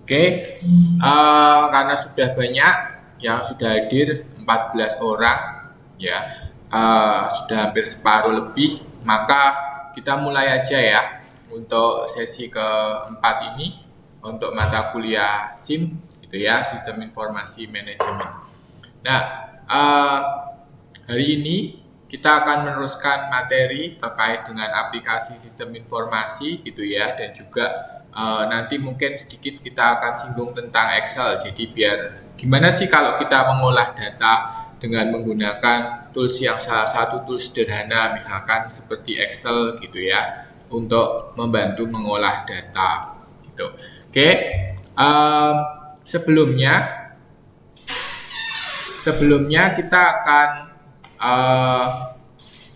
Oke, karena sudah banyak yang sudah hadir 14 orang, ya, sudah hampir separuh lebih, maka kita mulai aja ya untuk sesi keempat ini untuk mata kuliah SIM, gitu ya, Sistem Informasi Manajemen. Nah, hari ini kita akan meneruskan materi terkait dengan aplikasi sistem informasi gitu ya, dan juga nanti mungkin sedikit kita akan singgung tentang Excel. Jadi biar gimana sih kalau kita mengolah data dengan menggunakan tools yang salah satu tools sederhana misalkan seperti Excel gitu ya, untuk membantu mengolah data gitu. Oke, sebelumnya kita akan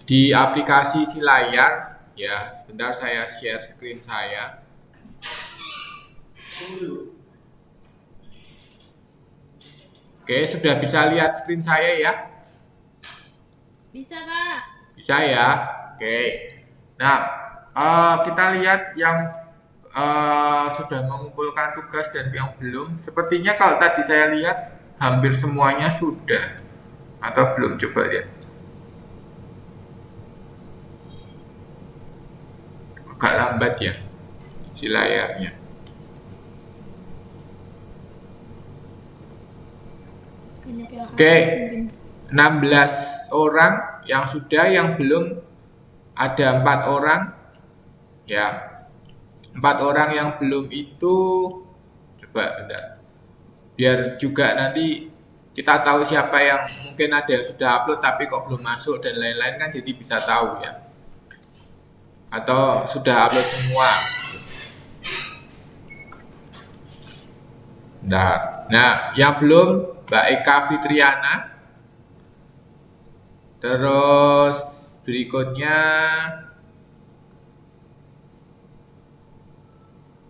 di aplikasi si layar ya. Sebentar saya share screen saya. Oke, sudah bisa lihat screen saya ya? Bisa, Pak. Bisa ya? Oke. Nah, kita lihat yang sudah mengumpulkan tugas dan yang belum. Sepertinya kalau tadi saya lihat hampir semuanya sudah. Atau belum, coba lihat. Agak lambat ya si layarnya. Oke, 16 orang yang sudah, yang belum ada 4 orang ya. 4 orang yang belum itu, coba bentar, biar juga nanti kita tahu siapa yang mungkin ada yang sudah upload tapi kok belum masuk dan lain-lain, kan jadi bisa tahu ya, atau sudah upload semua. Bentar. Nah, yang belum Mbak Eka Fitriana. Terus berikutnya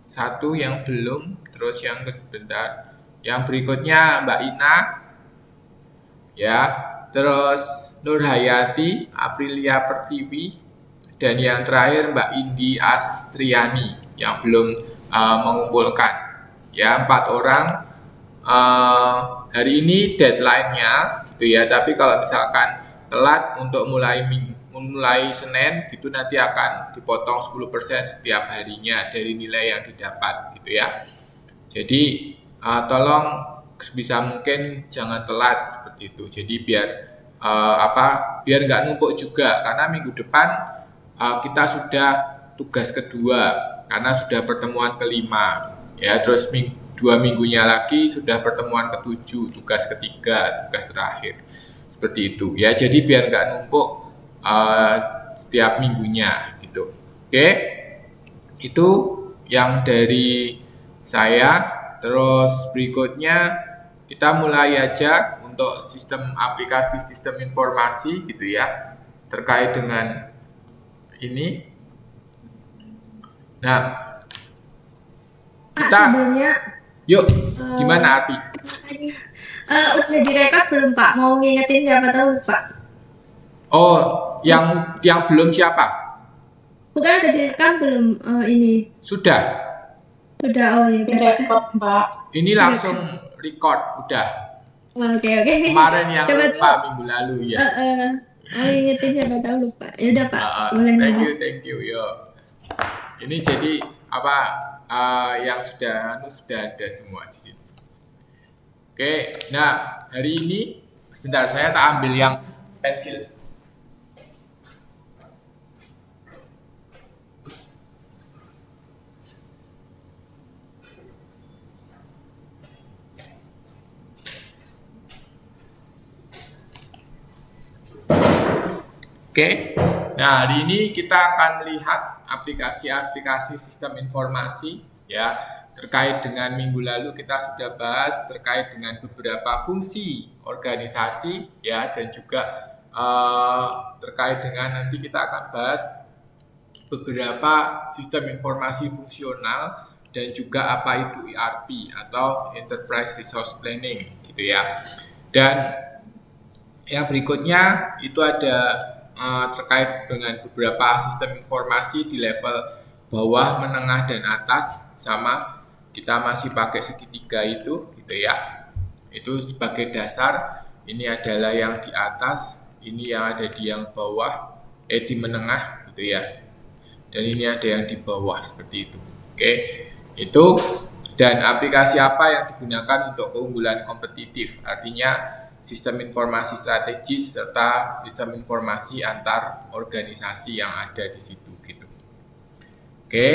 satu yang belum, terus yang bentar, yang berikutnya Mbak Ina, ya, terus Nur Hayati, Aprilia Pertiwi, dan yang terakhir Mbak Indi Astriani yang belum mengumpulkan. Ya, 4 orang. Hari ini deadline-nya gitu ya, tapi kalau misalkan telat untuk mulai Senin gitu, nanti akan dipotong 10% setiap harinya dari nilai yang didapat gitu ya. Jadi tolong sebisa mungkin jangan telat seperti itu. Jadi biar biar nggak numpuk juga, karena minggu depan kita sudah tugas kedua karena sudah pertemuan kelima ya, terus 2 minggunya lagi sudah pertemuan ke-7, tugas ketiga, tugas terakhir, seperti itu ya. Jadi biar nggak numpuk setiap minggunya gitu. Oke, itu yang dari saya. Terus berikutnya kita mulai aja untuk sistem aplikasi sistem informasi gitu ya, terkait dengan ini. Nah, kita sebelumnya yuk, gimana Api? udah direkap belum, Pak? Mau ngingetin siapa tahu, Pak? Oh, yang belum siapa? Bukan udah direkam belum ini? Sudah. Sudah, oh ya. Direkap, Pak. Ini langsung record, udah. Oke. Kemarin yang lupa minggu lalu ya. Mau ngingetin siapa tahu lupa. Ya udah, Pak. Boleh. Thank you, yo. Ini jadi apa yang sudah ada semua di sini. Oke, nah hari ini bentar saya tak ambil yang pensil. Oke, nah hari ini kita akan melihat aplikasi-aplikasi sistem informasi ya, terkait dengan minggu lalu kita sudah bahas terkait dengan beberapa fungsi organisasi ya, dan juga terkait dengan nanti kita akan bahas beberapa sistem informasi fungsional dan juga apa itu ERP atau Enterprise Resource Planning gitu ya. Dan yang berikutnya itu ada terkait dengan beberapa sistem informasi di level bawah, menengah, dan atas, sama kita masih pakai segitiga itu gitu ya. Itu sebagai dasar. Ini adalah yang di atas, ini yang ada di yang bawah, di menengah gitu ya. Dan ini ada yang di bawah seperti itu. Oke. Itu dan aplikasi apa yang digunakan untuk keunggulan kompetitif? Artinya sistem informasi strategis serta sistem informasi antar organisasi yang ada di situ gitu. Oke.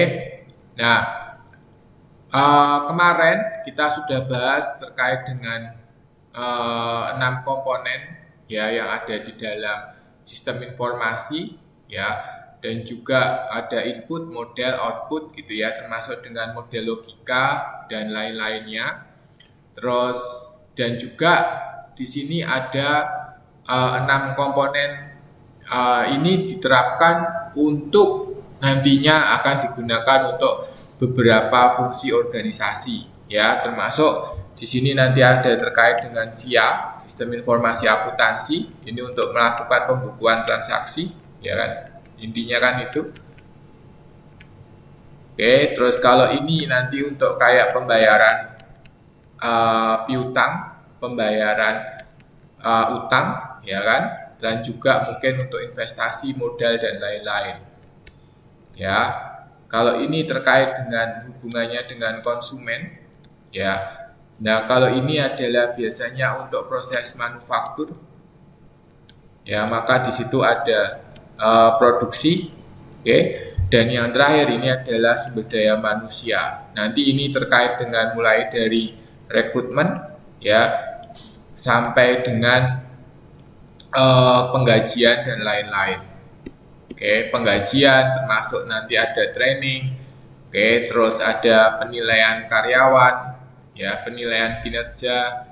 Nah, kemarin kita sudah bahas terkait dengan 6 komponen ya yang ada di dalam sistem informasi ya, dan juga ada input, model, output gitu ya, termasuk dengan model logika dan lain-lainnya. Terus dan juga di sini ada 6 komponen ini diterapkan untuk nantinya akan digunakan untuk beberapa fungsi organisasi ya, termasuk di sini nanti ada terkait dengan SIA, Sistem Informasi Akuntansi, ini untuk melakukan pembukuan transaksi, ya kan? Intinya kan itu. Oke, terus kalau ini nanti untuk kayak pembayaran piutang, pembayaran utang, ya kan? Dan juga mungkin untuk investasi modal dan lain-lain. Ya, kalau ini terkait dengan hubungannya dengan konsumen, ya. Nah, kalau ini adalah biasanya untuk proses manufaktur, ya maka di situ ada produksi, oke. Dan yang terakhir ini adalah sumber daya manusia. Nanti ini terkait dengan mulai dari rekrutmen, ya, sampai dengan penggajian dan lain-lain. Oke, penggajian termasuk nanti ada training, oke, terus ada penilaian karyawan, ya, penilaian kinerja,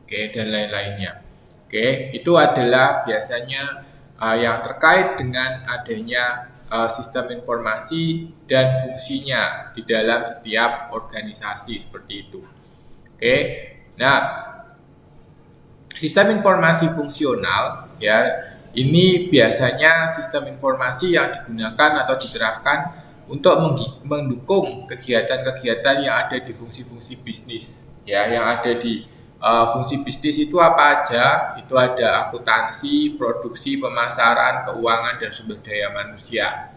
oke, dan lain-lainnya. Oke, itu adalah biasanya yang terkait dengan adanya sistem informasi dan fungsinya di dalam setiap organisasi seperti itu. Oke, nah sistem informasi fungsional ya, ini biasanya sistem informasi yang digunakan atau diterapkan untuk mendukung kegiatan-kegiatan yang ada di fungsi-fungsi bisnis ya, yang ada di fungsi bisnis itu apa aja? Itu ada akuntansi, produksi, pemasaran, keuangan, dan sumber daya manusia.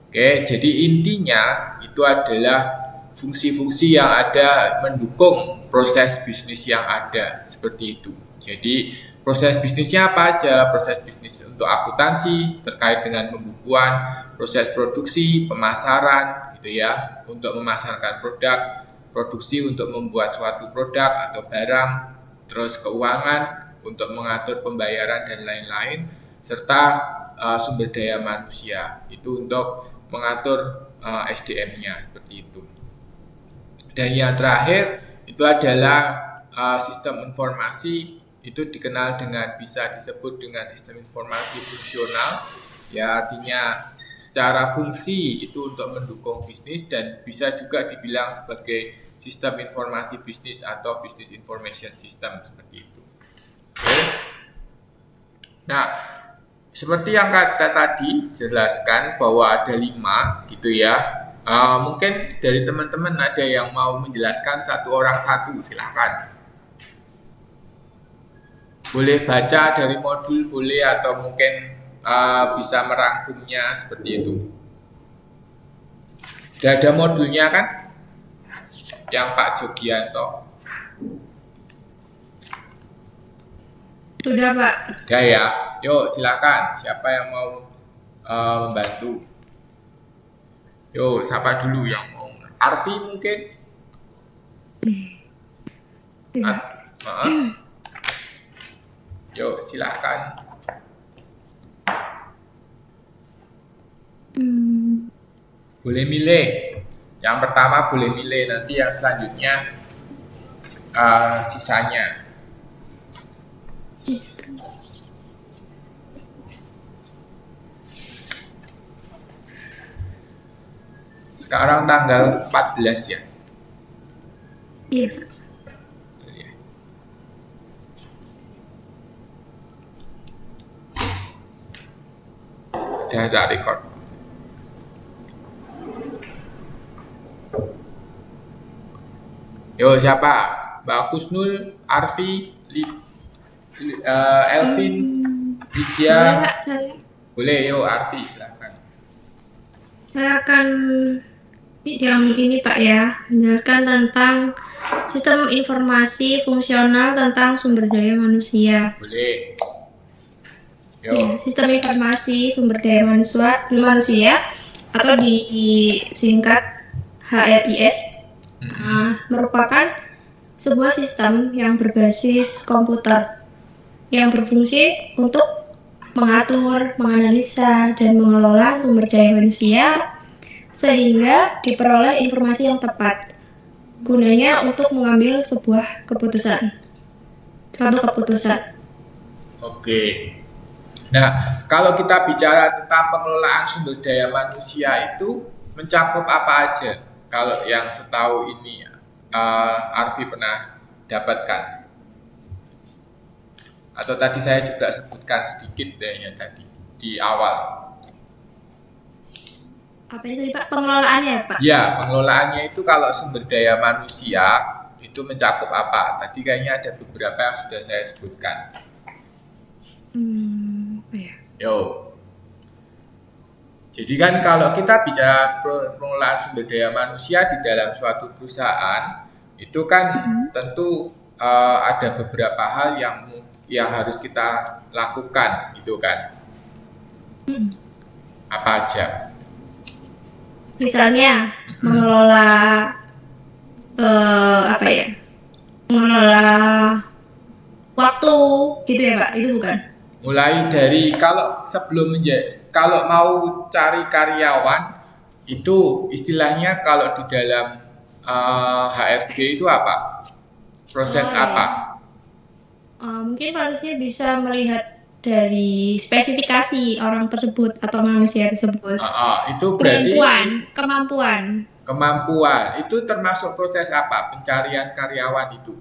Oke, jadi intinya itu adalah fungsi-fungsi yang ada mendukung proses bisnis yang ada seperti itu. Jadi proses bisnisnya apa aja? Proses bisnis untuk akuntansi terkait dengan pembukuan, proses produksi, pemasaran, gitu ya, untuk memasarkan produk, produksi untuk membuat suatu produk atau barang, terus keuangan untuk mengatur pembayaran dan lain-lain, serta sumber daya manusia itu untuk mengatur SDM-nya seperti itu. Dan yang terakhir itu adalah sistem informasi, itu dikenal dengan, bisa disebut dengan sistem informasi fungsional ya, artinya secara fungsi itu untuk mendukung bisnis dan bisa juga dibilang sebagai sistem informasi bisnis atau business information system seperti itu. Oke. Nah, seperti yang kata tadi jelaskan bahwa ada 5 gitu ya. Mungkin dari teman-teman ada yang mau menjelaskan satu orang satu, silahkan. Boleh baca dari modul boleh, atau mungkin bisa merangkumnya seperti itu. Sudah ada modulnya kan? Yang Pak Jogianto. Sudah, Pak. Sudah ya. Yuk silakan. Siapa yang mau membantu? Yuk, siapa dulu yang mau? Arfi mungkin? Yuk silakan. Boleh milih. Yang pertama boleh milih, nanti yang selanjutnya sisanya. Sekarang tanggal 14 ya? Iya. Udah ada record. Yo, siapa? Mbak Kusnul, Arfi, Elvin, Lydia. Boleh Pak, Boleh, yo Arfi, silakan. saya akan yang ini Pak ya, menjelaskan tentang sistem informasi fungsional tentang sumber daya manusia. Boleh. Ya, Yo. sistem informasi sumber daya manusia atau disingkat HRIS merupakan sebuah sistem yang berbasis komputer yang berfungsi untuk mengatur, menganalisa, dan mengelola sumber daya manusia sehingga diperoleh informasi yang tepat gunanya untuk mengambil suatu keputusan. Oke. Nah, kalau kita bicara tentang pengelolaan sumber daya manusia itu mencakup apa aja? Kalau yang setahu ini Arfi pernah dapatkan, atau tadi saya juga sebutkan sedikit kayaknya tadi di awal. Apa itu tadi Pak? Pengelolaannya ya Pak? Ya, pengelolaannya itu kalau sumber daya manusia itu mencakup apa? Tadi kayaknya ada beberapa yang sudah saya sebutkan. Ya. Yo. Jadi kan kalau kita bicara pengelolaan sumber daya manusia di dalam suatu perusahaan, itu kan tentu ada beberapa hal yang harus kita lakukan, gitu kan? Apa aja? Misalnya mengelola mengelola waktu, gitu ya Pak? Itu bukan? Mulai dari kalau mau cari karyawan itu istilahnya kalau di dalam HRD itu apa? Proses apa? Mungkin harusnya bisa melihat dari spesifikasi orang tersebut atau manusia tersebut. Itu berarti kemampuan itu termasuk proses apa? Pencarian karyawan itu?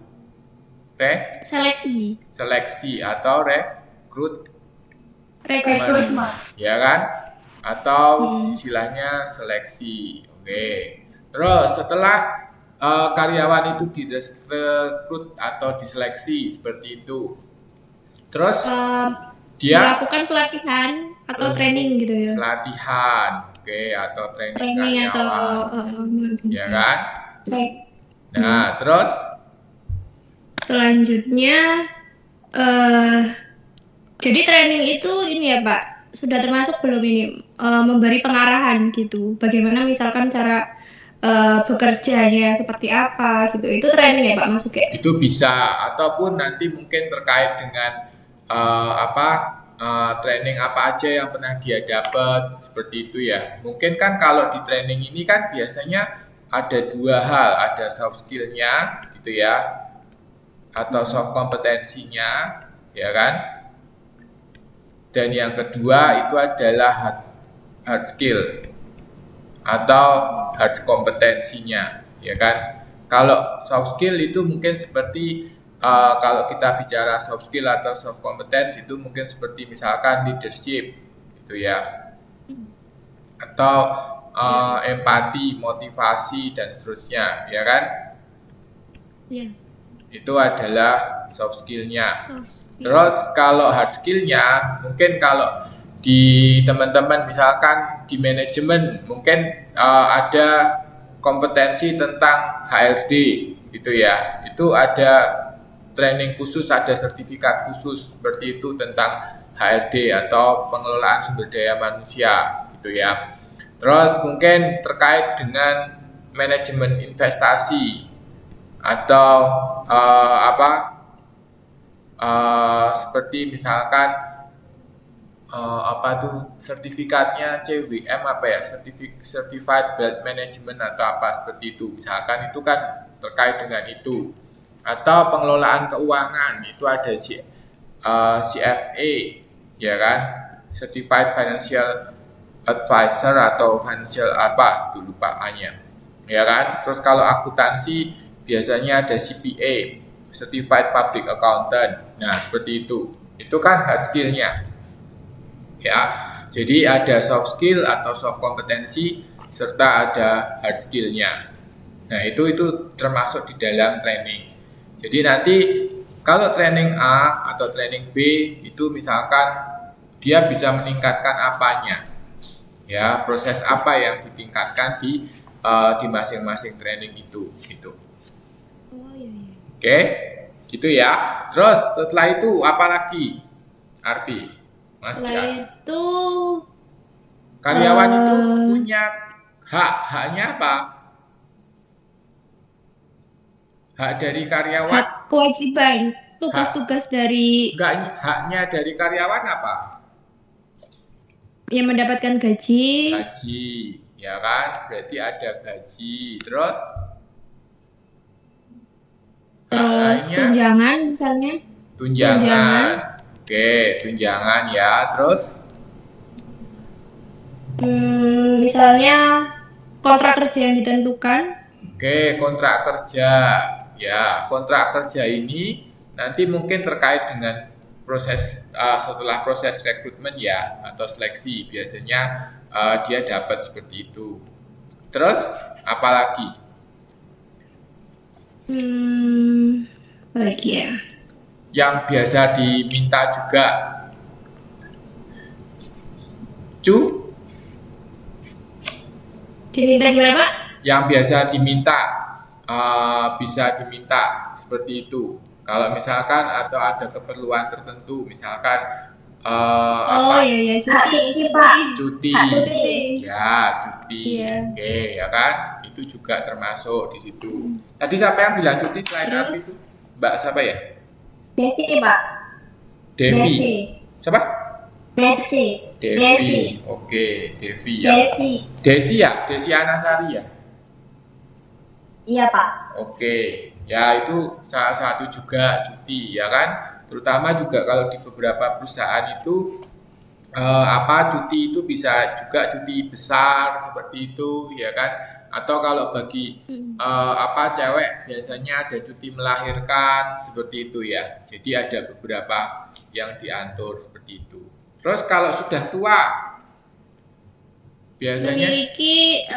Seleksi atau rekrutmen, ya kan? Atau istilahnya seleksi. Oke. Terus setelah karyawan itu direkrut atau diseleksi seperti itu, terus dia melakukan pelatihan atau training gitu ya? Pelatihan, oke, atau training karyawan, ya kan? Nah, terus selanjutnya jadi training itu ini ya Pak, sudah termasuk belum ini memberi pengarahan gitu, bagaimana misalkan cara bekerjanya seperti apa gitu, itu training ya Pak masuknya? Itu bisa, ataupun nanti mungkin terkait dengan training apa aja yang pernah dia dapat, seperti itu ya. Mungkin kan kalau di training ini kan biasanya ada dua hal, ada soft skill-nya gitu ya, atau soft kompetensinya, ya kan? Dan yang kedua itu adalah hard skill atau hard kompetensinya, ya kan? Kalau soft skill itu mungkin seperti kalau kita bicara soft skill atau soft competence itu mungkin seperti misalkan leadership, gitu ya, atau empati, motivasi dan seterusnya, ya kan? Iya. Itu adalah soft skill-nya. Terus kalau hard skill-nya mungkin kalau di teman-teman misalkan di manajemen mungkin ada kompetensi tentang HRD gitu ya. Itu ada training khusus, ada sertifikat khusus seperti itu tentang HRD atau pengelolaan sumber daya manusia gitu ya. Terus mungkin terkait dengan manajemen investasi atau seperti misalkan sertifikatnya CWM Certified Wealth Management atau apa seperti itu, misalkan itu kan terkait dengan itu. Atau pengelolaan keuangan itu ada CFA, ya kan, Certified Financial Advisor atau financial apa itu lupaannya, ya kan. Terus kalau akuntansi biasanya ada CPA, Certified Public Accountant. Nah, seperti itu kan hard skill-nya ya. Jadi ada soft skill atau soft kompetensi serta ada hard skill-nya. Nah, itu termasuk di dalam training. Jadi nanti kalau training A atau training B itu misalkan dia bisa meningkatkan apanya, ya proses apa yang ditingkatkan di masing-masing training itu, gitu. Oh iya, iya. Oke, gitu ya. Terus setelah itu apa lagi, Arfi? Mas Setelah ya. itu Karyawan itu eh punya haknya apa? Hak dari karyawan, hak kewajiban, hak tugas-tugas dari enggak, haknya dari karyawan apa? yang mendapatkan gaji, Gaji, ya kan? Berarti ada gaji. Terus hak terus lainnya tunjangan misalnya, tunjangan, tunjangan. Oke, tunjangan ya. Terus misalnya kontrak kerja yang ditentukan. oke, kontrak kerja. Ya, kontrak kerja ini nanti mungkin terkait dengan proses setelah proses rekrutmen ya atau seleksi biasanya dia dapat seperti itu. Terus apalagi Apa lagi ya? yang biasa diminta juga cu Diminta gimana Pak? yang biasa diminta bisa diminta seperti itu. Kalau misalkan atau ada keperluan tertentu, misalkan Oh apa iya ya, cuti, Pak. cuti, cuti. ya cuti, Iya. oke ya kan, itu juga termasuk di situ. Tadi siapa yang bilang cuti selain Terus? Arfi itu? Mbak siapa ya? Desi, Pak. Devi. Siapa? Desi. Devi. Oke, Devi ya. Desi. Desi ya, Desi Anasari ya. Iya, Pak. Oke, ya itu salah satu juga cuti ya kan. Terutama juga kalau di beberapa perusahaan itu cuti itu bisa juga cuti besar seperti itu ya kan. Atau kalau bagi cewek biasanya ada cuti melahirkan seperti itu ya. Jadi ada beberapa yang diatur seperti itu. Terus kalau sudah tua biasanya Memiliki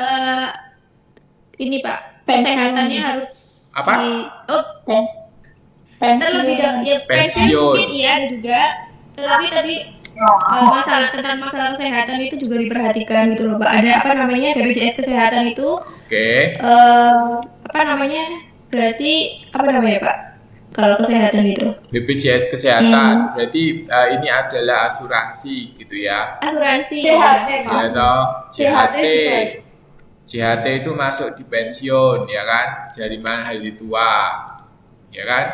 ini Pak, Pensiun. kesehatannya harus Apa? terlebih Pensiun. dahulu ya pensiun Pensiun. mungkin iya ada juga, tetapi tadi tentang masalah kesehatan itu juga diperhatikan gitu loh Pak. Ada apa namanya BPJS kesehatan itu oke. berarti apa namanya Pak? Kalau kesehatan itu BPJS kesehatan berarti ini adalah asuransi gitu ya. asuransi CHT, ya. Pak. Ya toh, CHT JHT. juga. JHT itu masuk di pensiun ya kan, jaminan hari tua. Ya kan?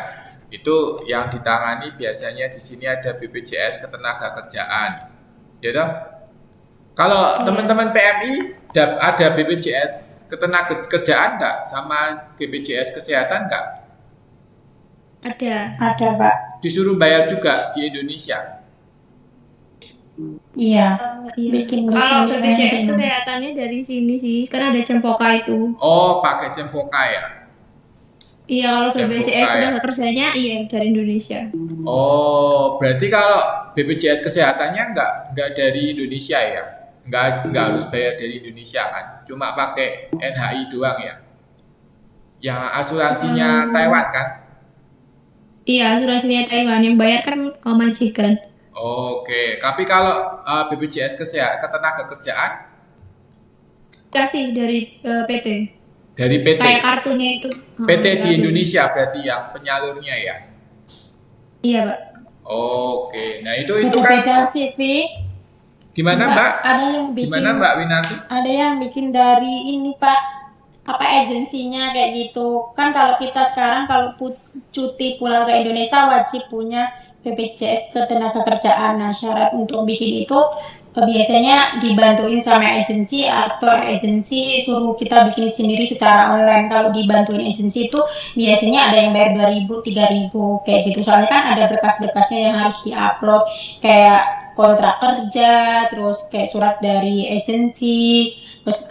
Itu yang ditangani biasanya di sini ada BPJS Ketenagakerjaan. Ya toh? Kalau teman-teman PMI ada BPJS Ketenagakerjaan enggak sama BPJS Kesehatan enggak? Ada. Ada, Pak. Disuruh bayar juga di Indonesia. Iya. Iya. Bikin di Kalau sini BPJS kan. kesehatannya dari sini sih, kan ada Cempoka itu. Oh, pakai Cempoka ya? Iya, kalau BPJS Cempoka ya? tenaga kerjanya iya dari Indonesia. Oh, berarti kalau BPJS kesehatannya nggak dari Indonesia ya? Nggak harus bayar dari Indonesia kan? Cuma pakai NHI doang ya? Yang asuransinya Taiwan kan? Iya, asuransinya Taiwan yang bayar kan majikan. Oke, tapi kalau BPJS Ketenagakerjaan Kasih dari PT. dari PT? Kayak kartunya itu. PT di kartunya. Indonesia berarti yang penyalurnya ya? Iya, Pak. Oke, nah itu kan Beda-beda sih, Vi. gimana Mbak? Ada yang bikin. Gimana Mbak Winarti? Ada yang bikin dari ini, Pak. Apa agensinya kayak gitu. Kan kalau kita sekarang kalau cuti pulang ke Indonesia wajib punya BPJS Ketenagakerjaan. Nah, syarat untuk bikin itu biasanya dibantuin sama agensi atau agensi suruh kita bikin sendiri secara online. Kalau dibantuin agensi itu biasanya ada yang bayar 2.000, 3.000 kayak gitu. Soalnya kan ada berkas-berkasnya yang harus diupload kayak kontrak kerja, terus kayak surat dari agensi, terus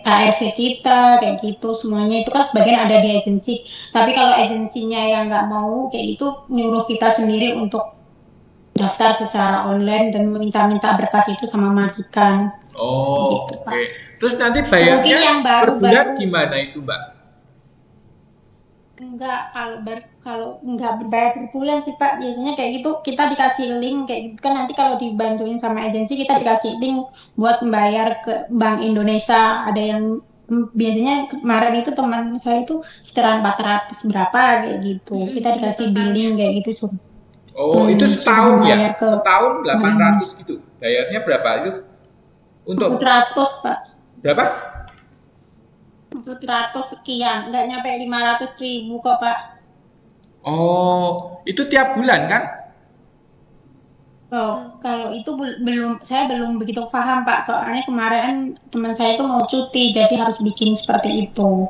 ARC kita kayak gitu, semuanya itu kan sebagian ada di agensi. Tapi kalau agensinya yang nggak mau kayak gitu, nyuruh kita sendiri untuk daftar secara online dan meminta-minta berkas itu sama majikan. Oh, Gitu, oke. Pak. Terus nanti Mungkin bayarnya yang per bulan baru-baru. gimana itu Mbak? Enggak, kalau enggak berbayar per bulan sih Pak. Biasanya kayak gitu kita dikasih link kayak gitu kan, nanti kalau dibantuin sama agensi kita dikasih link buat membayar ke Bank Indonesia. Ada yang biasanya kemarin itu teman saya itu sekitar 400 berapa kayak gitu. Kita Iya dikasih totalnya. billing kayak gitu, Oh, itu suruh setahun ya? membayar ke Setahun Bank 800 Indonesia. gitu. Bayarnya berapa itu? Untuk 400 Pak. berapa? 400 sekian, nggak nyampe 500.000 kok Pak. Oh, itu tiap bulan kan? Oh, kalau itu saya belum begitu paham Pak. Soalnya kemarin teman saya itu mau cuti, jadi harus bikin seperti itu.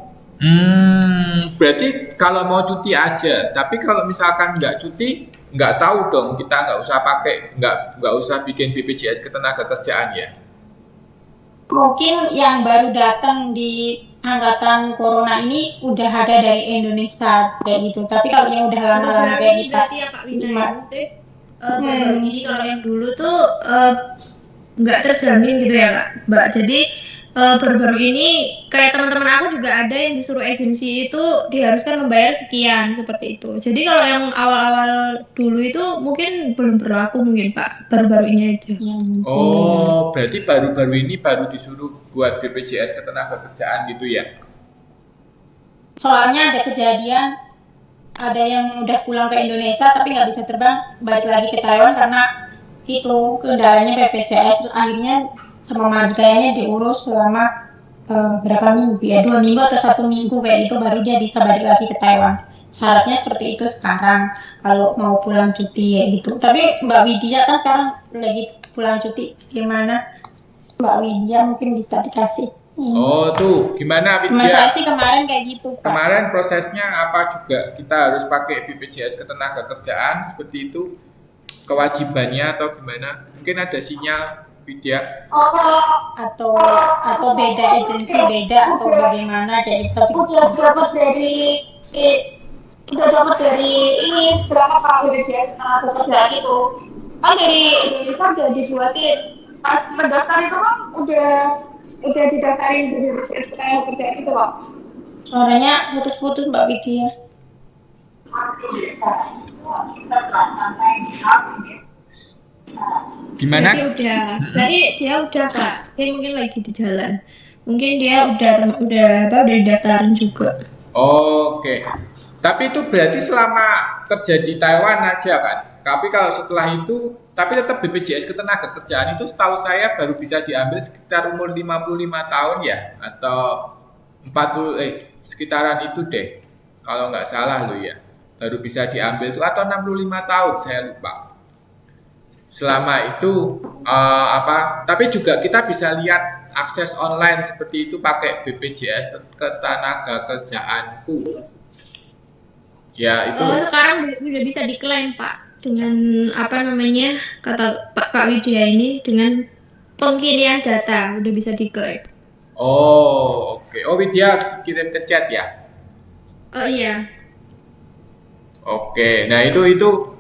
Berarti kalau mau cuti aja, tapi kalau misalkan nggak cuti, nggak tahu dong, kita nggak usah pakai, nggak usah bikin BPJS Ketenagakerjaan ya. Mungkin yang baru datang di angkatan corona ini udah ada dari Indonesia kayak gitu. Tapi kalau yang udah lama-lama Baru-baru kayak ini kita, berarti ya Kak Wina ya, maksudnya baru-baru Hmm, ini. Kalau yang dulu tuh nggak terjamin gitu ya Kak Mbak. Jadi baru-baru ini kayak teman-teman aku juga ada yang disuruh agensi itu diharuskan membayar sekian seperti itu. Jadi kalau yang awal-awal dulu itu mungkin belum berlaku mungkin Pak, baru-baru ini aja. ya mungkin ya. Oh, berarti baru-baru ini baru disuruh buat BPJS Ketenagakerjaan gitu ya? Soalnya ada kejadian, ada yang udah pulang ke Indonesia tapi nggak bisa terbang balik lagi ke Taiwan karena itu kendalanya BPJS. Terus akhirnya sama majikannya diurus selama berapa minggu ya, 2 minggu atau 1 minggu kayak itu baru dia bisa balik lagi ke Taiwan. Syaratnya seperti itu sekarang kalau mau pulang cuti ya gitu. Tapi Mbak Widya kan sekarang lagi pulang cuti, gimana Mbak Widya mungkin bisa dikasih ini. Oh, tuh gimana Teman saya Widya? sih kemarin kayak gitu Pak. Kemarin prosesnya apa juga kita harus pakai BPJS Ketenagakerjaan seperti itu kewajibannya atau gimana? Mungkin ada sinyal Widya. Atau beda agensi beda atau bagaimana kayak gitu. Tapi Udah dapat dari ini berapa Pak BPJS tenaga kerjaan itu kan dari Indonesia udah dibuatin pas mendaftar itu kan udah didaftarin dari BPJS tenaga kerjaan itu Pak. suaranya putus-putus Mbak Widya. Gimana? Berarti dia udah Pak, dia mungkin lagi di jalan, mungkin dia udah didaftarin juga. Oke. Tapi itu berarti selama kerja di Taiwan aja kan? Tapi kalau setelah itu, tapi tetap BPJS Ketenagakerjaan itu setahu saya baru bisa diambil sekitar umur 55 tahun ya? Atau 40, sekitaran itu deh. Kalau nggak salah loh ya. Baru bisa diambil itu atau 65 tahun, saya lupa. Selama itu tapi juga kita bisa lihat akses online seperti itu pakai BPJS Ketenagakerjaanku. Ya, itu. Oh, sekarang udah bisa diklaim Pak dengan apa namanya kata Pak Widya ini dengan pengkirian data udah bisa diklaim. Oh, oke. Oh, Widya kirim ke chat ya. Oh iya. Oke. Nah, itu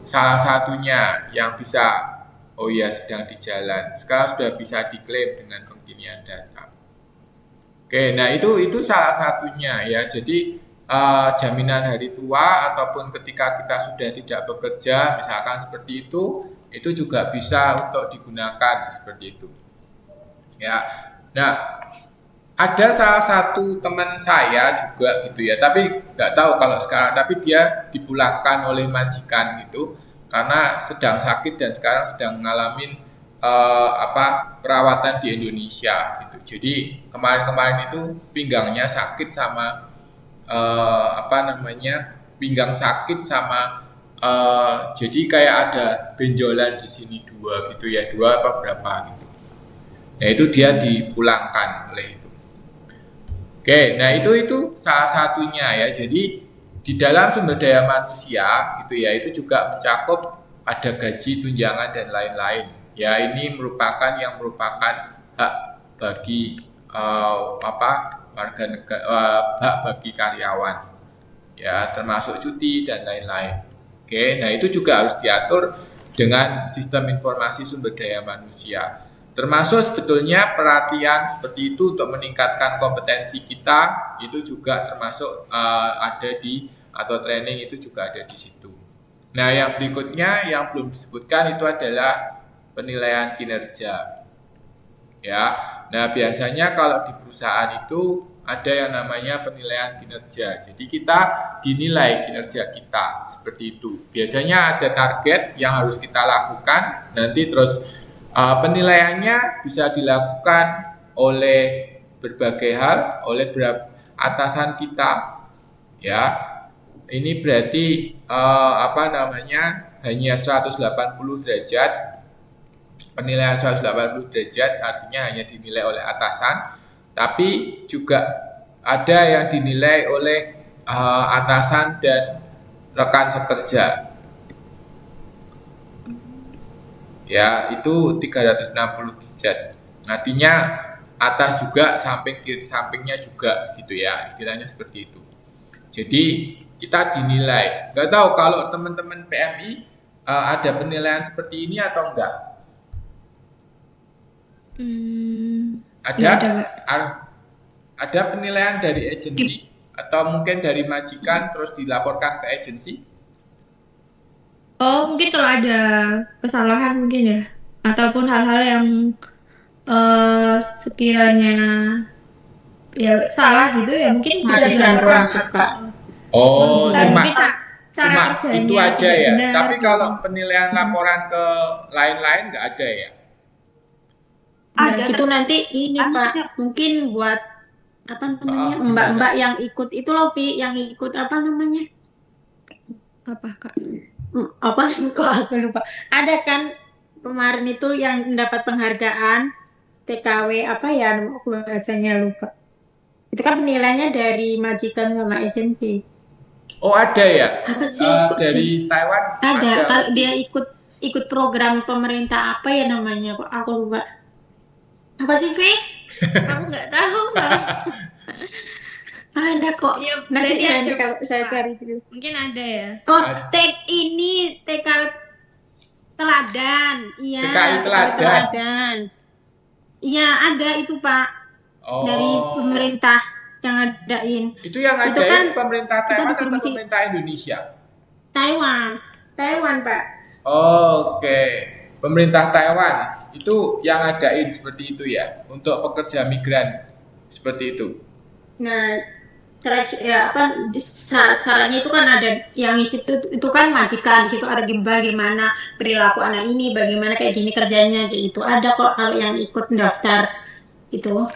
salah satunya yang bisa. Oh iya, sedang di jalan. Sekarang sudah bisa diklaim dengan pengkirian data. Oke, nah itu salah satunya ya. Jadi jaminan hari tua ataupun ketika kita sudah tidak bekerja, misalkan seperti itu juga bisa untuk digunakan seperti itu. Ya, nah ada salah satu teman saya juga gitu ya, tapi nggak tahu kalau sekarang, tapi dia dipulangkan oleh majikan gitu karena sedang sakit dan sekarang sedang mengalami perawatan di Indonesia gitu. Jadi kemarin-kemarin itu pinggangnya sakit sama pinggang sakit sama jadi kayak ada benjolan di sini dua gitu ya, dua apa berapa gitu. Nah itu dia dipulangkan oleh itu. Oke, nah itu salah satunya ya. Jadi di dalam sumber daya manusia gitu ya, itu juga mencakup ada gaji, tunjangan dan lain-lain. Ya ini merupakan hak bagi warga negara, hak bagi karyawan. Ya termasuk cuti dan lain-lain. Oke, nah itu juga harus diatur dengan sistem informasi sumber daya manusia. Termasuk sebetulnya perhatian seperti itu untuk meningkatkan kompetensi kita, itu juga termasuk ada di atau training itu juga ada di situ. Nah, yang berikutnya yang belum disebutkan itu adalah penilaian kinerja. Ya. Nah, biasanya kalau di perusahaan itu ada yang namanya penilaian kinerja. Jadi kita dinilai kinerja kita seperti itu. Biasanya ada target yang harus kita lakukan. Nanti terus penilaiannya bisa dilakukan oleh berbagai hal, oleh atasan kita. Ya, ini berarti hanya 180 derajat. Penilaian 180 derajat artinya hanya dinilai oleh atasan, tapi juga ada yang dinilai oleh atasan dan rekan sekerja. Ya, itu 360 derajat. Artinya atas juga, samping kiri sampingnya juga gitu ya, istilahnya seperti itu. Jadi kita dinilai. Nggak tahu kalau teman-teman PMI ada penilaian seperti ini atau enggak? Ada penilaian dari agensi atau mungkin dari majikan terus dilaporkan ke agensi? Oh, mungkin kalau ada kesalahan mungkin ya, ataupun hal-hal yang sekiranya ya salah gitu ya mungkin bisa kurang dilaporkan. suka. Oh, Mungkin cuma cara itu kerjanya aja tidak ya. benar Tapi gitu. kalau penilaian laporan ke lain-lain nggak ada ya? Ada itu nanti ini Pak, mungkin buat apa namanya mbak-mbak yang ikut itu loh Vi, yang ikut apa namanya? Apa Kak? Apa kok aku lupa. Ada kan kemarin itu yang mendapat penghargaan TKW apa ya aku bahasanya lupa. Itu kan penilaiannya dari majikan sama agensi. Oh, ada ya? Apa sih? Dari Taiwan Ada. Kalau sih? dia ikut program pemerintah apa ya namanya? Kok aku lupa. Apa sih, Vi? Aku nggak tahu malah. Ada kok. Ya, Nanti berarti ada, nanti kalau saya Pak. cari dulu. Mungin ada ya. Oh, TKW Teladan. Iya, TKI Teladan. Iya, ada itu, Pak. Oh. Dari pemerintah yang ngadain. Itu yang Itu ngadain kan pemerintah Taiwan atau distribusi. pemerintah Indonesia? Taiwan, Pak. Oke. Pemerintah Taiwan itu yang ngadain seperti itu ya, untuk pekerja migran seperti itu. Nah, sarannya itu kan ada yang isi itu kan majikan, di situ ada bagaimana perilaku anak ini, bagaimana kayak gini kerjanya kayak itu. Ada kok kalau yang ikut daftar itu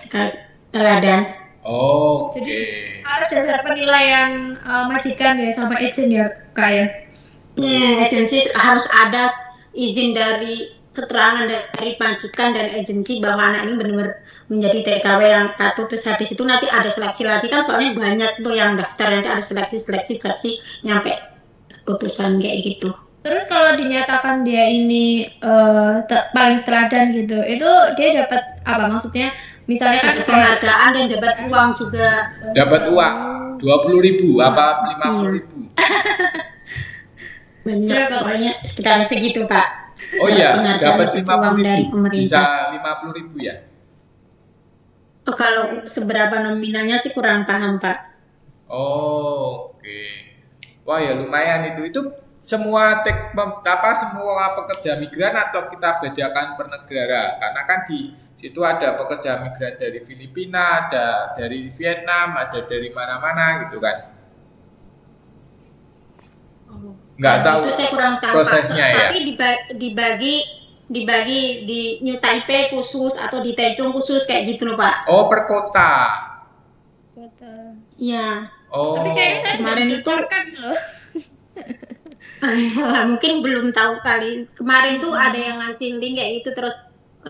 teladan. Oke. Jadi harus dasar penilaian majikan ya sama agent ya Kak ya. Agensi harus ada izin dari keterangan dari majikan dan agensi bahwa anak ini benar-benar menjadi TKW yang satu. Terus habis itu nanti ada seleksi lagi kan, soalnya banyak tuh yang daftar, nanti ada seleksi nyampe keputusan kayak gitu. Terus kalau dinyatakan dia ini paling teladan gitu, itu dia dapat apa maksudnya? Misalnya kan penghargaan dan dapat uang juga. Dapat uang 20.000 apa 50.000? Banyak, pokoknya sekitar segitu Pak. Oh iya, dapat uang dari 50.000. pemerintah. Bisa 50.000 ya? Oh, kalau seberapa nominalnya sih kurang paham Pak. Oh, oke. Wah ya lumayan itu. Itu semua semua pekerja migran atau kita bedakan per negara? Karena kan di situ ada pekerja migran dari Filipina, ada dari Vietnam, ada dari mana-mana gitu kan. Nggak tahu itu saya kurang tahu prosesnya Pak. ya. Tapi dibagi di New Taipei khusus atau di Taichung khusus kayak gitu loh Pak. Oh, per kota. Iya. Oh. Tapi kayaknya saya kemarin itu loh. Mungkin belum tahu kali. Kemarin tuh ada yang ngasih link kayak gitu, terus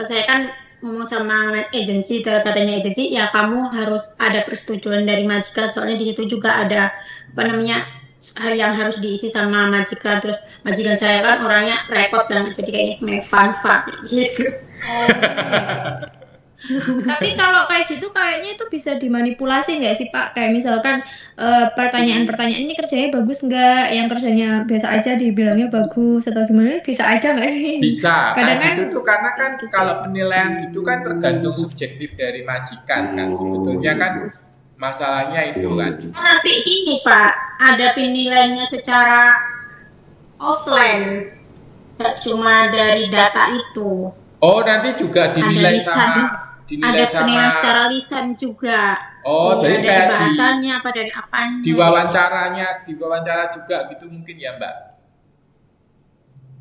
saya kan ngomong sama agensi, katanya agensi ya kamu harus ada persetujuan dari majikan, soalnya di situ juga ada apa namanya hal yang harus diisi sama majikan. Terus majikan saya kan orangnya repot banget, jadi kayaknya mefanfa gitu. Tapi kalau kayak gitu kayaknya itu bisa dimanipulasi nggak sih Pak? Kayak misalkan pertanyaan-pertanyaan ini kerjanya bagus nggak? Yang kerjanya biasa aja dibilangnya bagus atau gimana? Bisa aja nggak sih? Bisa. Kadang kan gitu tuh karena kan gitu. kalau penilaian gitu kan tergantung subjektif dari majikan kan. Sebetulnya kan masalahnya itu kan. Nanti ini Pak, ada penilaiannya secara offline, nggak cuma dari data itu. Oh, nanti juga Ada dinilai lisan, ada sama penilaian secara lisan juga. oh, Iya, berarti dari kayak bahasanya apa dari apanya. diwawancara juga gitu mungkin ya, Mbak.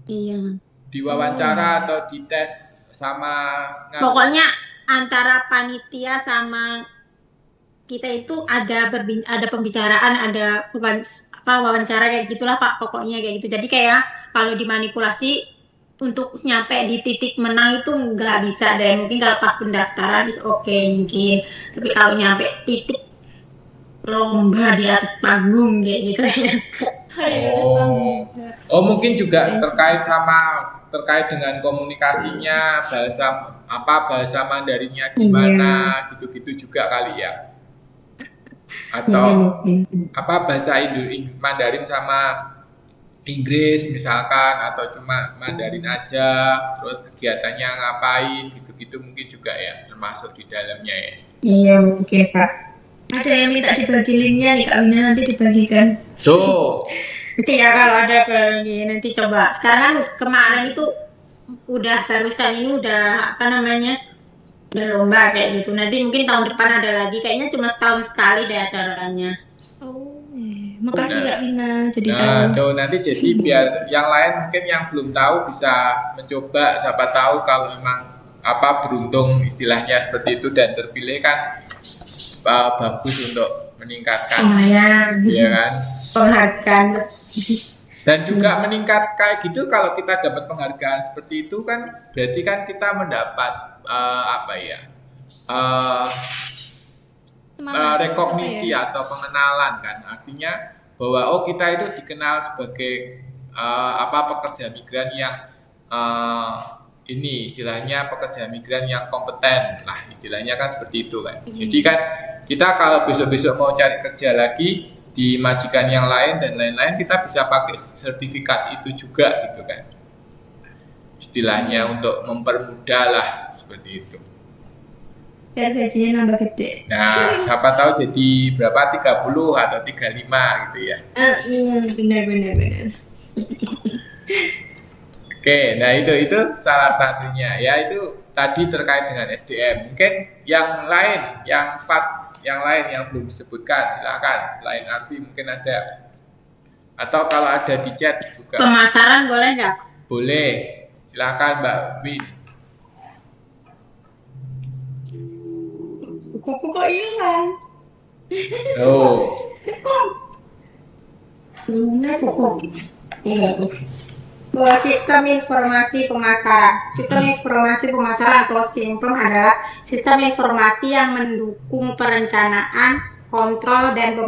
Iya. Diwawancara atau dites sama Pokoknya antara panitia sama kita itu ada pembicaraan, ada wawancara kayak gitulah Pak, pokoknya kayak gitu. Jadi kayak kalau dimanipulasi untuk nyampe di titik menang itu nggak bisa deh. Mungkin kalau pas pendaftaran is oke mungkin, tapi kalau nyampe titik lomba di atas panggung kayak gitu ya. Oh, mungkin juga terkait dengan komunikasinya, bahasa Mandarinnya gimana, gitu-gitu juga kali ya. Atau bahasa Mandarin sama Inggris misalkan, atau cuma Mandarin aja, terus kegiatannya ngapain, gitu-gitu mungkin juga ya, termasuk di dalamnya ya. Iya mungkin Pak. Ada yang minta dibagi linknya nih Kak Wina, nanti dibagikan. Tuh. Nanti ya kalau ada lagi nanti coba. Sekarang kan kemarin itu barusan ini udah udah lomba kayak gitu. Nanti mungkin tahun depan ada lagi. Kayaknya cuma setahun sekali deh acaranya. Oh, makasih Kak Wina, jadi tahu. Nah, tuh nanti jadi biar yang lain mungkin yang belum tahu bisa mencoba, siapa tahu kalau memang beruntung istilahnya seperti itu dan terpilih kan bagus untuk meningkatkan, ya kan? Penghargaan. Dan juga meningkat kayak gitu, kalau kita dapat penghargaan seperti itu kan berarti kan kita mendapat rekognisi atau pengenalan kan, artinya bahwa kita itu dikenal sebagai pekerja migran yang ini istilahnya pekerja migran yang kompeten lah, istilahnya kan seperti itu kan. Jadi kan kita kalau besok-besok mau cari kerja lagi di majikan yang lain dan lain-lain, kita bisa pakai sertifikat itu juga gitu kan, istilahnya untuk mempermudah lah seperti itu. Biar gajinya nambah gede. Nah, siapa tahu jadi berapa, 30 atau 35 gitu ya. Benar. Oke, nah itu salah satunya ya, itu tadi terkait dengan SDM. Mungkin yang lain, yang lain yang belum disebutkan, silakan. Selain Arfi mungkin ada, atau kalau ada di chat juga. Pemasaran boleh nggak? Boleh, silakan Mbak Win. Kuku kok hilang? Oh. Bahwa sistem informasi pemasaran. Sistem informasi pemasaran atau SIMPEM adalah sistem informasi yang mendukung perencanaan, kontrol, dan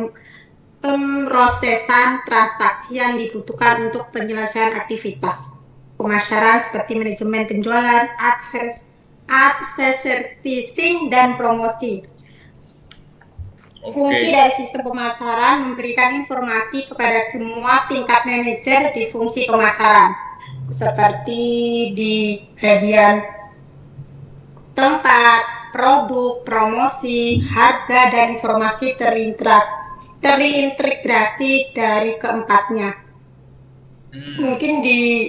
pemrosesan transaksi yang dibutuhkan untuk penyelesaian aktivitas pemasaran seperti manajemen penjualan, advertising, dan promosi. Fungsi dari sistem pemasaran memberikan informasi kepada semua tingkat manajer di fungsi pemasaran, seperti di bagian tempat, produk, promosi, harga, dan informasi terintegrasi dari keempatnya. Mungkin di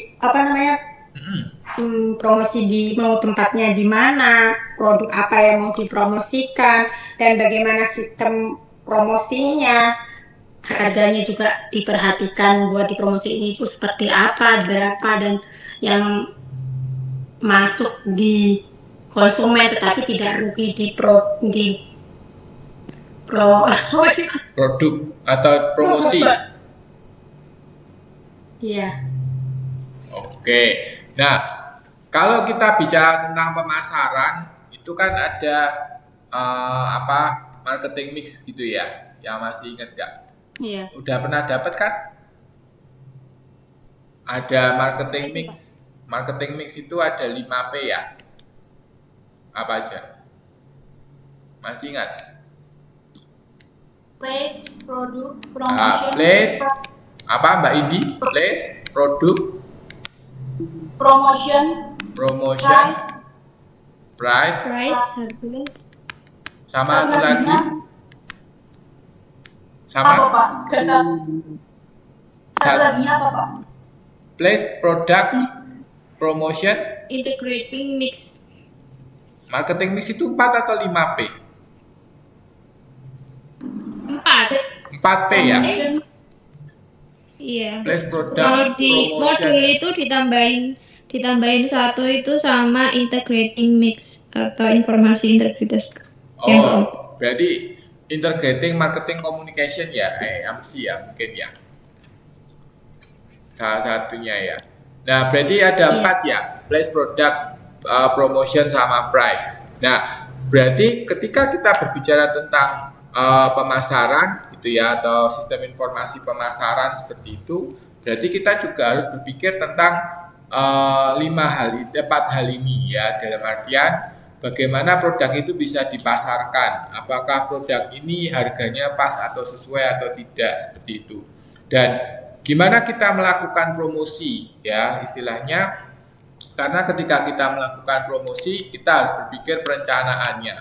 promosi mau tempatnya di mana, produk apa yang mau dipromosikan, dan bagaimana sistem promosinya, harganya juga diperhatikan buat dipromosi ini itu seperti apa, berapa, dan yang masuk di konsumen tetapi tidak rugi di produk atau promosi. Iya. Oke. Nah, kalau kita bicara tentang pemasaran, itu kan ada marketing mix gitu ya. Yang masih ingat nggak? Iya. Udah pernah dapat kan? Ada marketing mix. Marketing mix itu ada 5P ya. Apa aja? Masih ingat? Place, produk, promotion. Place, apa Mbak Indi? Place, produk, promotion, price, harga. sama satu lagi, Apa Sama? Pak? Kata satu lagi apa Pak? Place, product, promotion, Integrating mix. marketing mix itu 4 atau 5P? 4. 4P ya? Iya. Place, product, Kalau di promotion. modul itu ditambahin 1 itu sama integrating mix atau informasi integritas. Yang Oh, keempat. berarti integrating marketing communication ya, MC ya mungkin ya. Salah satunya ya. Nah, berarti ada Iya. 4 ya, place, product, promotion sama price. Nah, berarti ketika kita berbicara tentang pemasaran gitu ya, atau sistem informasi pemasaran seperti itu, berarti kita juga harus berpikir tentang 4 hal ini ya, dalam artian bagaimana produk itu bisa dipasarkan, apakah produk ini harganya pas atau sesuai atau tidak, seperti itu. Dan gimana kita melakukan promosi ya istilahnya, karena ketika kita melakukan promosi kita harus berpikir perencanaannya,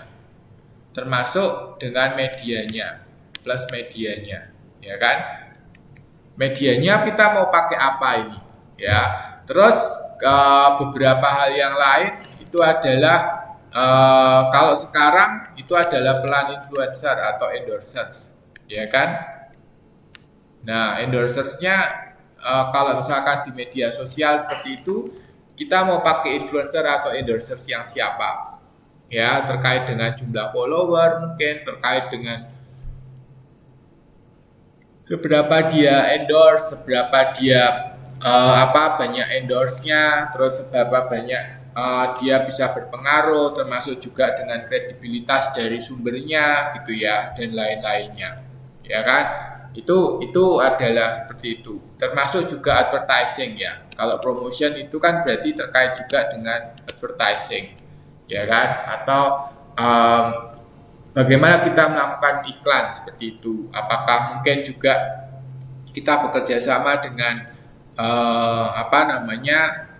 termasuk dengan medianya, plus medianya, ya kan? Medianya kita mau pakai apa ini ya. Terus beberapa hal yang lain itu adalah kalau sekarang itu adalah pelan influencer atau endorsers, ya kan? Nah, endorsersnya kalau misalkan di media sosial seperti itu, kita mau pakai influencer atau endorsers yang siapa? Ya, terkait dengan jumlah follower, mungkin terkait dengan seberapa dia endorse, seberapa dia banyak endorse-nya, terus seberapa banyak dia bisa berpengaruh, termasuk juga dengan kredibilitas dari sumbernya gitu ya, dan lain-lainnya, ya kan? Itu adalah seperti itu. Termasuk juga advertising ya. Kalau promotion itu kan berarti terkait juga dengan advertising, ya kan? Atau bagaimana kita melakukan iklan seperti itu? Apakah mungkin juga kita bekerja sama dengan